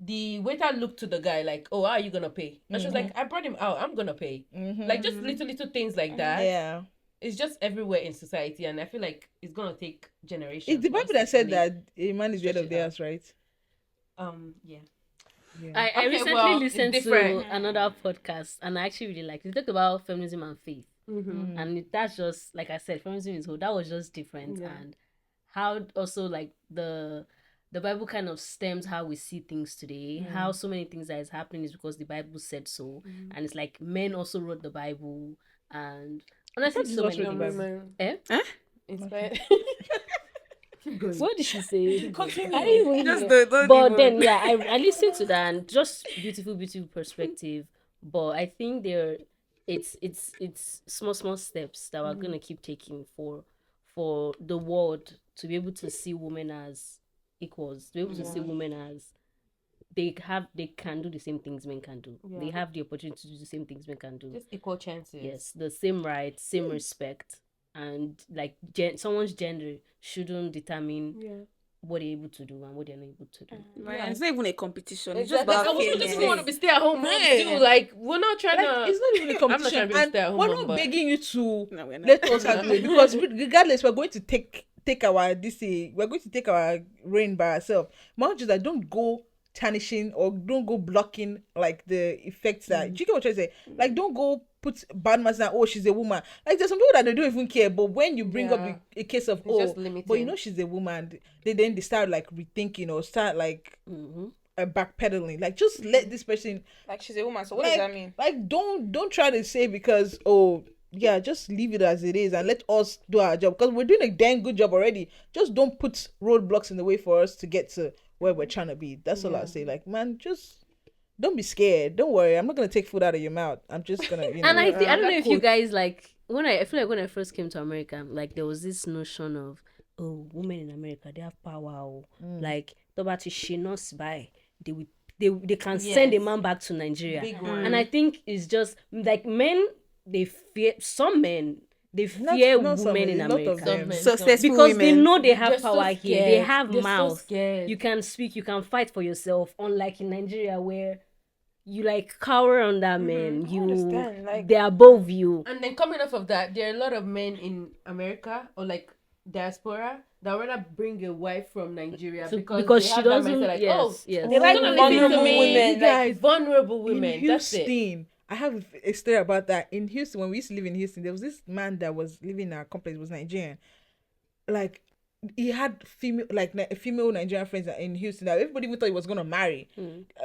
the waiter looked to the guy like, "Oh, how are you gonna pay?" And she was like, "I brought him out. I'm gonna pay." Like just little things like that. Yeah. It's just everywhere in society, and I feel like it's gonna take generations. It's the for us Bible to that said really- that a man is the head of the house, right? Yeah. I Okay, recently well, it's listened to different. another podcast and I actually really liked it. They talked about feminism and faith. Mm-hmm. And that's just, like I said, feminism is whole. That was just different. Yeah. And how also like the Bible kind of stems how we see things today. How so many things that is happening is because the Bible said so. And it's like men also wrote the Bible. And honestly, so Jesus many wrote the things. Bible. Eh? Inspired. What did she say? Continue. I didn't even Just hear. don't But even- then yeah, I listened to that and just beautiful perspective. But I think it's small steps that we're gonna keep taking for the world to be able to see women as equals, to be able to see women as they can do the same things men can do. They have the opportunity to do the same things men can do. Just equal chances. Yes, the same rights, same respect, and like someone's gender shouldn't determine what they're able to do and what they're not able to do. Right, and it's not even a competition. It's Exactly. just I about also just fairness. want to be stay at home moms Yeah. too. Like we're not trying Like, to. it's not even a I'm not competition, trying to be and stay-at-home we're mom, not but- begging you to No, we're not. let us have it because regardless, we're going to take our we're going to take our reign by ourselves. Mom just like don't go tarnishing or don't go blocking like the effects that do you get what I'm trying to say? Like don't go put bad mouths that oh she's a woman. Like there's some people that they don't even care, but when you bring up Yeah. a case of It's just but you limiting. know she's a woman, they start like rethinking or start like backpedaling. Like just let this person Like she's a woman, so what like, does that mean? like don't try to say because yeah, just leave it as it is and let us do our job because we're doing a dang good job already. Just don't put roadblocks in the way for us to get to where we're trying to be. That's all I say. Like, man, just don't be scared. Don't worry. I'm not gonna take food out of your mouth. I'm just gonna, you know. And I don't know if you cool. guys like I feel like when I first came to America, like there was this notion of oh, women in America, they have power. Oh. Mm. Like, Tobati she not by, they can send a Yes. man back to Nigeria. Big And one. I think it's just like men, they fear some men, they fear not some, women in a lot of America. them. Men, Successful Because they women. know they They're have so power here. They scared. have They're so mouth. scared. You can speak, you can fight for yourself. Unlike in Nigeria where you like cower under men. I You understand, like- they're above you. And then coming off of that, there are a lot of men in America or like diaspora that would rather bring a wife from Nigeria So- because because they she have that doesn't- mindset like, yes, oh, yes. They like gonna listen vulnerable to me. women. You guys, Vulnerable women. in That's it. Houston, I have a story about that. In Houston, when we used to live in Houston, there was this man that was living in our complex, was Nigerian. Like, he had female Nigerian friends in Houston that everybody even thought he was gonna marry,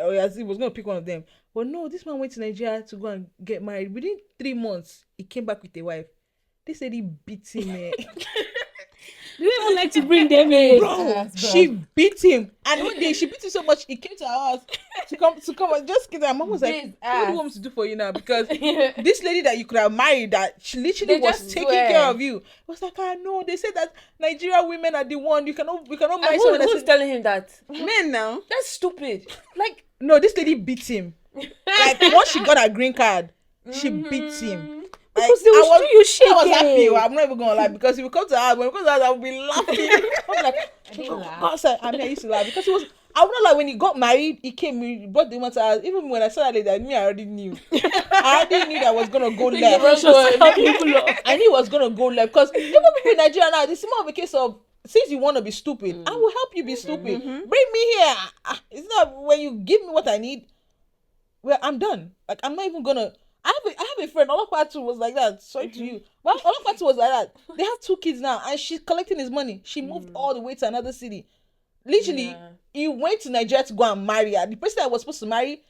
or as he was gonna pick one of them. But no, this man went to Nigeria to go and get married. Within 3 months, he came back with a wife. They said he beat him. Do you even like to bring them in? Bro, she beat him, and one day she beat him so much he came to our house to come and just kidding. Mom was like, This "What do you want me to do for you now?" Because this lady that you could have married, that she literally They was just taking swear. care of you, was like, "I know." They said that Nigerian women are the one we cannot marry And someone. who's telling him that? Men now. That's stupid. Like, No, this lady beat him. Like, once she got her green card, she beat him. Like, Because they will I was, do you I was happy. shaking. I'm not even gonna lie, because he would come to us. When we come to us, I would be laughing. I'm like, didn't laugh. God, sir, I used to laugh because he was. I would not like when he got married. He came, he brought the woman to us. Even when I saw that lady, I already knew. I already knew that I was gonna go left. And he was gonna go left because even people in Nigeria now, it's more of a case of, since you want to be stupid, I will help you be stupid. Bring me here. It's not when you give me what I need. Well, I'm done. Like, I'm not even gonna. I have a friend. Olopatu was like that. Sorry to you, but Olopatu was like that. They have 2 kids now, and she's collecting his money. She moved all the way to another city. Literally, he went to Nigeria to go and marry her. The person that was supposed to marry,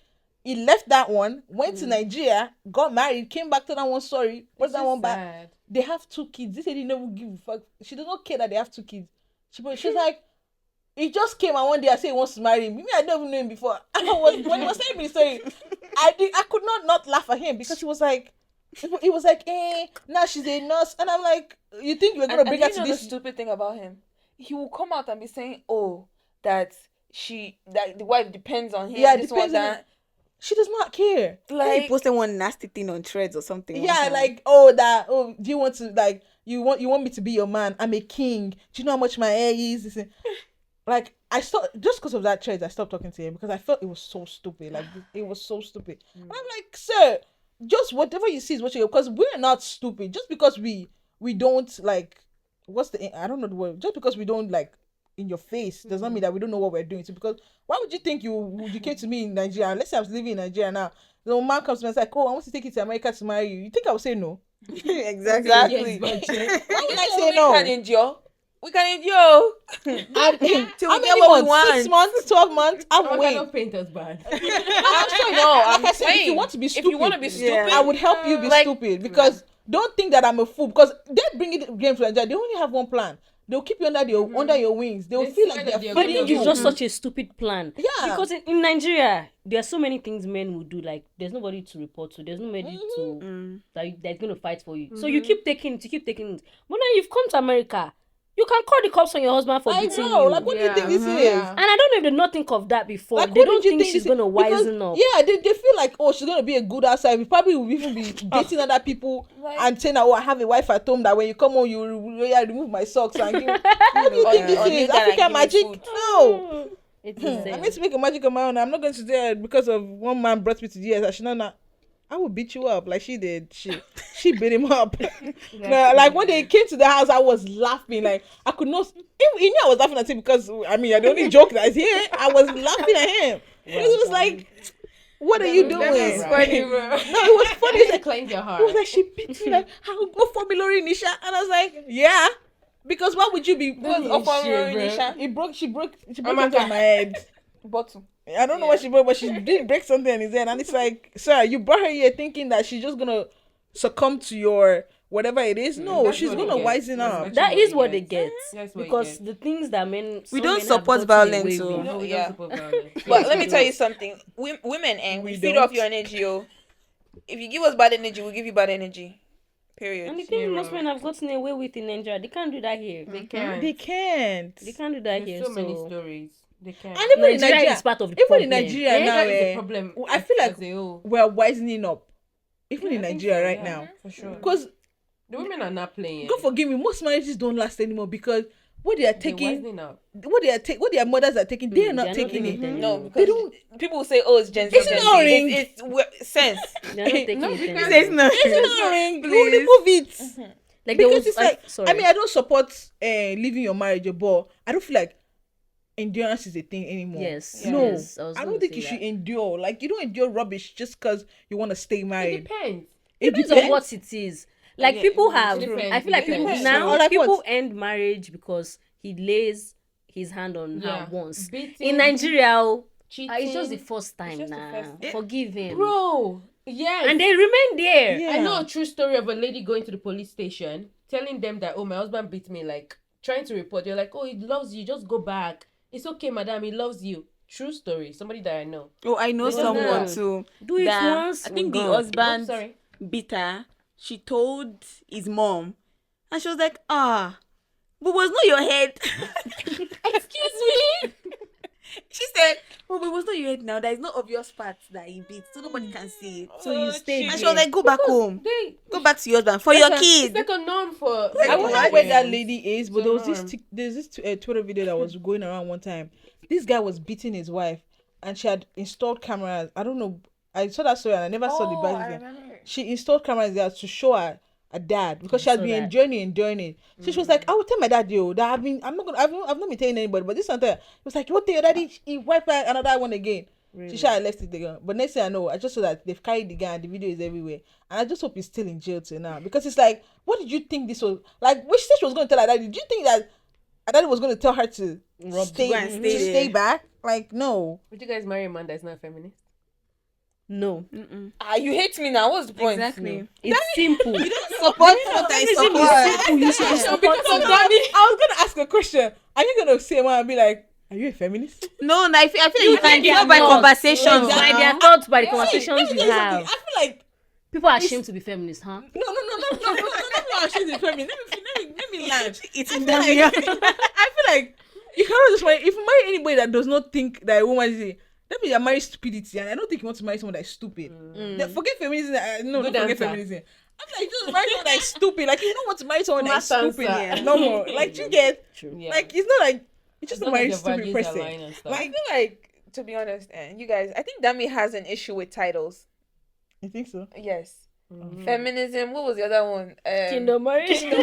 he left that one, went to Nigeria, got married, came back to that one. Sorry, what's that one back? Bad. They have 2 kids. This lady never give a fuck. She does not care that they have 2 kids. She's like, he just came and one day I say he wants to marry him. Me, I don't even know him before. When he was telling me the story, I could not laugh at him because he was like, now she's a nurse, and I'm like, you think you're gonna bring her to the this? stupid thing about him? He will come out and be saying, "Oh, that the wife depends on him." Yeah, this depends one, on that. She does not care. Like, he posted one nasty thing on Threads or something. one Yeah, time. like, do you want to, like, you want me to be your man? I'm a king. Do you know how much my hair is? This and- like, I stopped just because of that trade. I stopped talking to him because I felt it was so stupid. Like, it was so stupid. And I'm like, sir, just whatever you see is what you get. Because we're not stupid. Just because we don't, like, I don't know the word. Just because we don't, like, in your face does not mean that we don't know what we're doing. So because why would you think you came to me in Nigeria? Let's say I was living in Nigeria now. The man comes to me and says, like, "Oh, I want to take you to America to marry you." You think I would say no? exactly. Why would I So say no? We can endure. We can endure. How Till we many get what we months? 6 want. months, 12 months. I'll Our wait. kind of paint us bad. No, I'm Like I said, saying, if you want to be if you want to be stupid, stupid, I would help you be like- stupid because don't think that I'm a fool because they bring it game to Nigeria. They only have one plan. They'll keep you under your wings. They'll They feel swear like that they're they're But I good feeding think of it's you. just such a stupid plan. Yeah. Because in Nigeria, there are so many things men will do. Like, there's nobody to report to. There's nobody that's going to fight for you. So you keep taking it. But now you've come to America. You can call the cops on your husband for I beating know. you. Like, what do you think this is? Yeah. And I don't know if they not think of that before. Like, They what don't did you think she's this going to is? Because, wisen up. Yeah, they feel like, oh, she's gonna be a good outside. We probably will even be dating other people and saying that, oh, I have a wife at home that when you come home you remove my socks and give. What do you think this or is? kneel down and African give me magic? food. No. It's I insane. need to make a magic on my own. I'm not going to do it because of one man brought me to the US. I should not. I will beat you up like she did. She beat him up. No, like when they came to the house, I was laughing. Like I could not. He knew I was laughing at him because I mean, I the only joke that is here. I was laughing at him. It was like, what are you doing? That's funny, bro. No, it was funny. It's like, Cleanse your heart. it was like she beat me. Like I will go for Milori Nisha, and I was like, yeah. Because why would you be? She broke something on my head. Bottle. I don't know what she broke, but she did break something in his head. And it's like, sir, you brought her here thinking that she's just gonna succumb to your whatever it is. No, That's she's what gonna it gets. wisen That's up. actually That is what it they get. That's what it Because gets. the things that men... We some don't men have support gotten violence, away so- with. No, we Yeah. don't support violence. But let me tell you something. Women, and We we feed don't. off your energy, yo. If you give us bad energy, we'll give you bad energy. Period. And the thing most men have gotten away with in Nigeria, they can't do that here. They can't. They can't. They can't do that here. There's so many stories. They can't. And even in Nigeria Nigeria, is part of the even problem. in Nigeria Yeah, now, that is the problem. I feel like as a whole. we're wisening up. Even in I think Nigeria so, right yeah, now, for sure. because The women are not playing. God forgive me, most marriages don't last anymore because what they are They're taking, wising up. what their mothers are taking, they are not taking taking it. it No, anymore. because don't- people say, "Oh, it's Gen Z." It's Gen not Z. ring. It's sense. They're not taking No, it because anymore. There's no. It's not ring, Please. remove it. Like there Because was it's like, sorry. I mean, I don't support leaving your marriage, but I don't feel like endurance is a thing anymore. Yes. No, yes, was I gonna don't think say you should that. endure. Like, you don't endure rubbish just because you want to stay It married. depends. It Depends on what it is. Like Yeah, people it have, depends, I feel like it people depends. now Or like people what? end marriage because he lays his hand on Yeah. her once. Beating, In Nigeria, cheating. it's just the first time just the now. first- Forgive him, Bro, yes. and they remain there. Yeah. I know a true story of a lady going to the police station, telling them that, oh, my husband beat me, like, trying to report. They're like, oh, he loves you, just go back. It's okay, madam, he loves you. True story. Somebody that I know. Oh, I know They don't someone know. too. Do it that once, I think we're the gone. husband Oh, sorry. beat her. She told his mom, and she was like, "Ah, but was not your head." Excuse me? She said, "Oh, but it was not your head now. There is no obvious part that he beat, so nobody can see it." So you stay And she there. was like, "Go back home. They, Go back to your husband for your it's kid." like a norm for... I for wonder where that Nigerians. lady is, but So there was this norm. there's this Twitter video that was going around one time. This guy was beating his wife, and she had installed cameras. I don't know. I saw that story and I never saw the I back. remember. She installed cameras there to show her dad because I she had saw been that. enjoying it. So she was like, "I will tell my dad, yo, that I've not been telling anybody, but this one time." It was like, "You won't tell your daddy?" He wiped out another one again. She should have left it again. But next thing I know, I just saw that they've carried the guy and the video is everywhere. And I just hope he's still in jail till now. Because it's like, what did you think this was? Like, which stage she was going to tell her daddy? Did you think that her daddy was going to tell her to go and stay stay there. back? Like, no. Would you guys marry a man that's not a feminist? No, You hate me now. What's the point? Exactly. it's simple. Support what I support. You should So because of that, I was going to ask a question. Are you going to say one and be like, are you a feminist? No, I feel like you can think they tell are by not. conversations. By now. their thoughts, by the See, conversations let me you tell you have. something. I feel like People are ashamed to be feminists, huh? no, she's a feminist. Let me land. It's I in feel like, I feel like you cannot just marry. If you marry anybody that does not think that a woman is, that means you're marrying stupidity, and I don't think you want to marry someone that is stupid. Forget feminism. No, Good don't forget answer. feminism. I'm like, just marry someone that is stupid. Like, you don't want to marry someone that is Smart stupid. answer. Yeah. No more. Like, you get Yeah. like it's not like you just As not long marry as a your stupid values person. align and stuff. I feel like, to be honest, you guys, I think Dami has an issue with titles. You think so? Yes. Feminism. What was the other one? Kingdom marriage. No,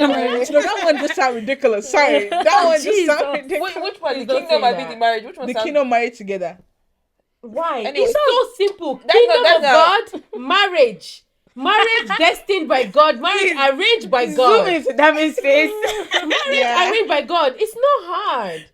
that one just sound ridiculous. Sorry, that one just sound ridiculous. Which one? The Please don't kingdom say might be that. the marriage. Which one? The sounds- kingdom married together. Why? Anyway. It's so simple. That's Kingdom not- of that's God, marriage. Marriage destined by God. Marriage arranged by God. Zoom into Dami's face. Marriage arranged by God. It's not hard.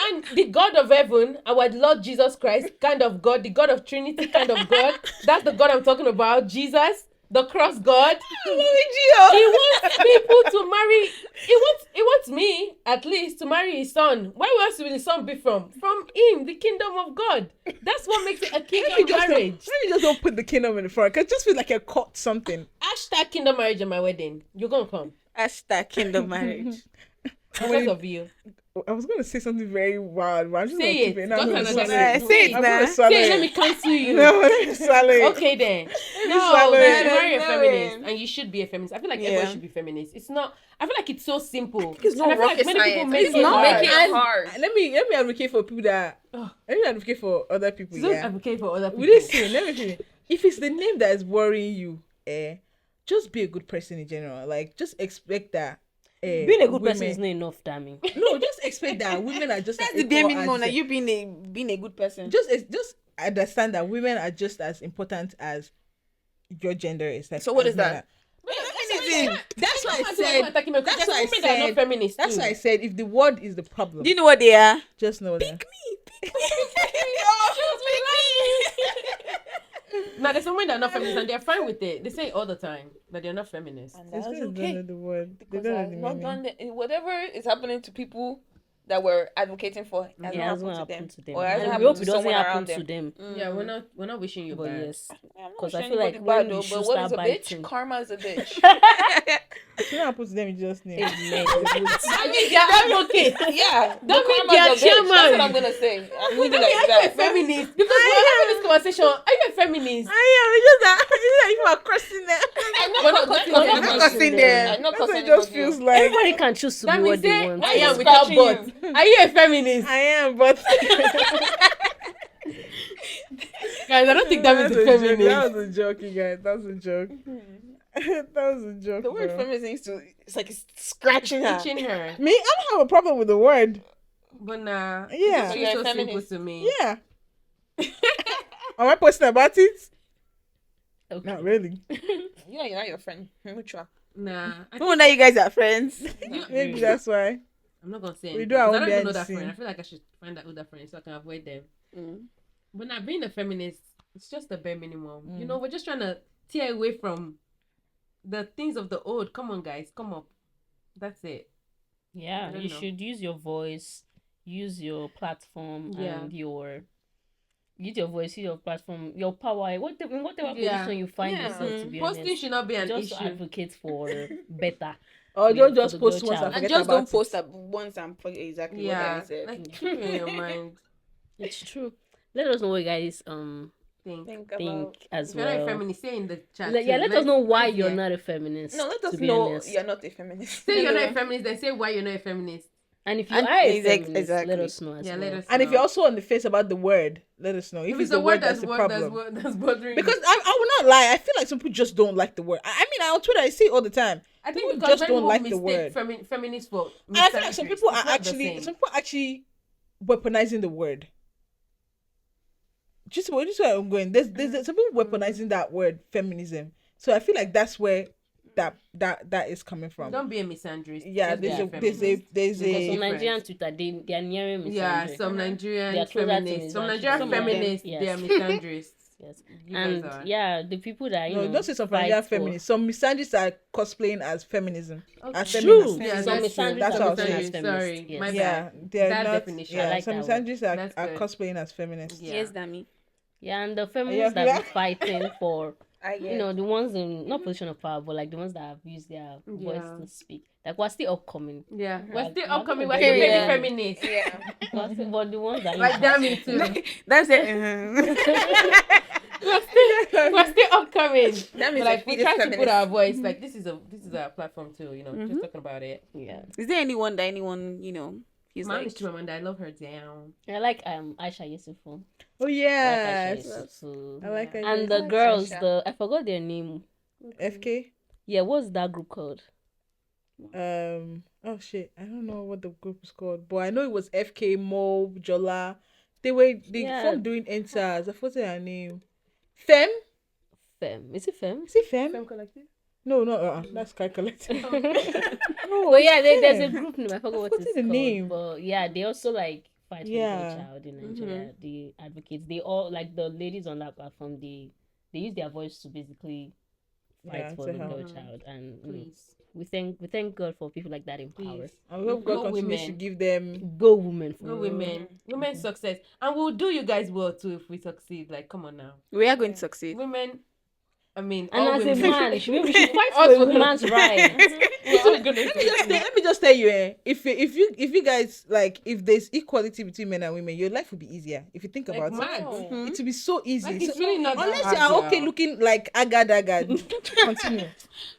And the God of heaven, our Lord Jesus Christ, kind of God, the God of Trinity, kind of God. That's the God I'm talking about. Jesus, the cross God. He wants people to marry. He wants me, at least, to marry his son. Where else will his son be from? From him, the kingdom of God. That's what makes it a kingdom marriage. Let me just don't put the kingdom in the front. Cause it just feels like a cult something. Hashtag kingdom marriage at my wedding. You're gonna come. Hashtag kingdom marriage. Because of you. I was gonna say something very wild, but I'm just Say gonna keep it. it. Talk I'm gonna another swallow thing. it. Say it I'm now. gonna swallow Say, let it. me cancel you. No, let me swallow it. Okay then. No, swallow you it. should marry a No, feminist, no. and you should be a feminist. I feel like Yeah. everyone should be feminist. It's not. I feel like it's so simple. It's not And I feel like rocket many people science. make It's it not hard. make it And hard. Let me advocate for people that. Let me advocate for other people. don't Yeah. advocate for other people. With this thing, let me finish. If it's the name that is worrying you, just be a good person in general. Like, just expect that. Being a good women- person is not enough, Dami. No, just expect that women are just That's as the bare equal minimum. as- That you being a good person. just understand that women are just as important as your gender is. Like, So what as is that? men are. Feminism. That's why I That's said. why That's women why I that are not said. feminists. That's too. why I said. If the word is the problem, Do you know what they are? just know that. Now there's some women that are not feminists and they're fine with it. They say it all the time that they're not feminists. And It's that's because they don't okay. know the word. They Because don't know I've the not meaning. done whatever is happening to people that we're advocating for has It not hasn't happened happened to to them, them. or hasn't And we happened hope to it doesn't someone happen around to them. them. Yeah, we're not wishing you But bad. yes, Yeah, I'm not because I wishing feel like anybody bad when though, you should but what is start a bitch? biting. Karma is a bitch. It's not happen to them in Jesus' name. Amen. I mean, they're advocate. Yeah, the Don't mean karma's they're a bitch. That's what chairman. I'm gonna say. I'm Wait, really are like you a that. feminist? Because we're having this conversation. Are you a feminist? I am. It's just that you are crossing them. We're not cussing We're them. not I'm cussing them. them. I'm not That's what cussing it just anybody. feels like. Everybody can choose to That be means what they say, want. I Why am is without scratching but. Are you a feminist? I am, but Guys, I don't think that means a joke. feminist. That was a joke, you guys. That was a joke. That was a joke. The word bro. feminism is to, it's like it's scratching her. Teaching her. Me, I don't have a problem with the word. But nah. Yeah. It's You're a so simple feminist. to me. Yeah. Am I posting about it? Okay. Not really. You know, you're not your friend. Mutual. Nah. No wonder you guys are friends. Maybe that's why. I'm not gonna say We anything. do our 'cause own I don't even know behind that the friend. I scene. feel like I should find out who that friend is so I can avoid them. Mm. But now being a feminist, it's just the bare minimum. Mm. You know, we're just trying to tear away from the things of the old. Come on, guys, come up. That's it. Yeah, I don't you know. should use your voice, use your platform, Yeah. and use your voice, use your platform, your power, whatever Yeah. position you find Yeah. yourself. To be Posting honest, should not be an just issue. advocate for better. Or For don't the just girl post once child. and And forget just about don't post it. up once and forget exactly Yeah, what I said. like keep it in your mind. It's true. Let us know what you guys Think. Think think about. as If you're not a well. feminist, say in the chat. Yeah, too. let us know why let's you're hear. not a feminist. No, let us to be know honest. you're not a feminist. Say you're not a Anyway. feminist, then say why you're not a feminist. And if you And are a exact- feminist, exactly. let us know as Yeah, well. let us And if know. you're also on the face about the word, let us know. If it's the word that's the problem. that's bothering Because you. I will not lie, I feel like some people just don't like the word. I mean, on Twitter I see it all the time. I think people because just when don't people like the mistake word. feminist for And I feel like some misandrist, people it's are not the actually same. weaponizing the word. Just where I'm going. There's some people weaponizing that word feminism. So I feel like that's where that is coming from. Don't be a misandrist. Yeah, Just be there's a a feminist. there's Because a on difference. Nigerian Twitter, they are nearing misandry. Yeah, some They are Nigerian closer to feminists, some misandry. Nigerian Some of them, feminists, yes. they are misandrists. Yes. You guys And are. yeah, the people that you no, know don't say some fight Nigerian for- feminists. Some misandrists are cosplaying as feminism. As Okay. feminists. Yeah, Some that's true. misandrists That's are what I was posing saying. as feminists. Sorry, Yes. my bad. Yeah, they're That not. definition. I Yeah, like some that word. misandrists That's are good. cosplaying as feminists. Yeah. Yes, Dami. Yeah, and the feminists that yeah. are fighting for I guess. you know the ones in not position of power, but like the ones that have used their voice Yeah. to speak. Like we're still upcoming. Yeah, we're Like, still we're upcoming. gonna We're still get baby there. feminists. Yeah. But the ones that Like damn it too. That's it. We're still upcoming. That means But like we fetus try to put feminist. our voice. Like this is our platform too. You know, just talking about it. Yeah. Is there anyone that anyone feels Mine like? is Chimamanda. I love her down. I like Aisha Yusufu. Oh I like yes. Aisha Yusufu. I like Yeah. it. And the like girls, Aisha. I forgot their name. FK. Yeah, what's that group called? Oh shit, I don't know what the group is called, but I know it was FK, Mo, Jola. They Yeah. formed doing NSAS. I forgot their name. Fem? Fem. Is it Fem? Is it Fem? Femme collective. No, that's Sky Collective. No, Well, yeah, it's there's a Fem. group name. I forgot what forgotten it's the called. name. But yeah, they also like fight for the Yeah. girl child in Nigeria. The advocates. They all like the ladies on that platform. They use their voice to basically fight Yeah, for to the help. girl child. And Please, we thank God for people like that in power. please. I hope God Go continues to women. give them. Go women for Go real. women. Women's success, and we'll do you guys well too if we succeed. Like, come on now, We are going to succeed. women. I mean, And all as a women. man, we should fight Us for a women. woman's right. We're all gonna Let me just tell you, if you guys like, if there's equality between men and women, your life will be easier. If you think like about mad. it, it will be so easy. Like, it's So- really not that unless hard, you are okay girl. looking like agad, continue.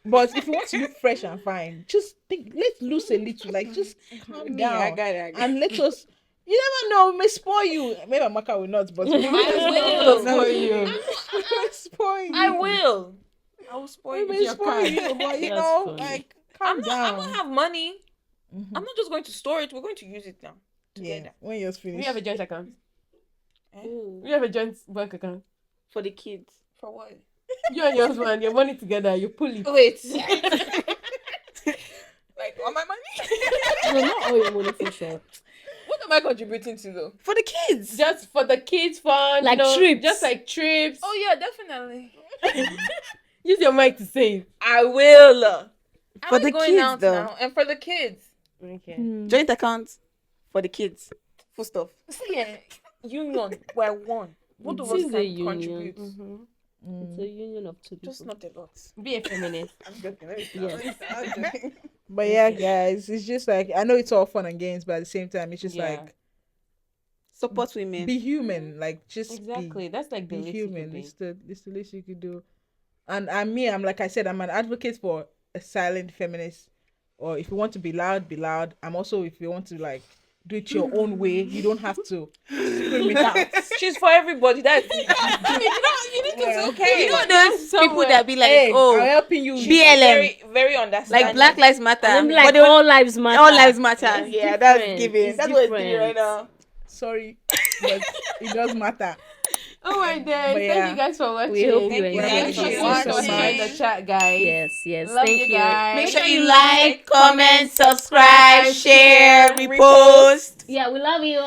But if you want to look fresh and fine, just think. Let's lose a little. Like, just calm Me, I down got it. and let us. You never know. We may spoil you. Maybe Amaka will not, but we may will spoil you. spoil you. I will. I will spoil We you. may with your spoil card. you, but you That's know, funny. like, I'm calm not. I down. don't have money. Mhm. I'm not just going to store it. We're going to use it now Yeah, together. when yours We finished. have a joint account. Ooh, We have a joint bank account. for the kids. For what? You and your husband, your money together. You pull it. Wait. Like all my money? No, not all your money for sure. What am I contributing to though? For the kids. Just for the kids' fun, Like you know, trips. just like trips. Oh yeah, definitely. Use your mic to save. I will. For I'm the going kids, out though. now, and for the kids. Okay. Joint account. for the kids. Full stop. See, union, we're one. Both of It us is a can union. contribute. It's a union of two people. Just not a lot. Be a feminist. I'm joking. Yes. I'm joking. But yeah, guys, it's just like I know it's all fun and games, but at the same time, it's just Yeah. like Support women. be human. Like just Exactly. That's like the be least you human. could be. It's the least you could do. And I'm like I said, I'm an advocate for a silent feminist. Or if you want to be loud, be loud. I'm also if you want to like do it your own way, you don't have to scream it out. She's for everybody. That's it. You need to okay. You know those people that be like, Hey, I'm oh, helping you. BLM, very, very understanding. like Black Lives Matter. And I'm but like, they would- all lives matter. all lives matter. It's Yeah, that's different. given. It's That's what it's giving right different. now. Sorry, but it does matter. Oh my days. But yeah. Thank you guys for watching. We hope you Thank you. enjoyed Thank Make you sure it. you so watch much. in the chat, guys. Yes. Love Thank you you. guys. Make sure you like, comment, subscribe, share, repost. Yeah, we love you.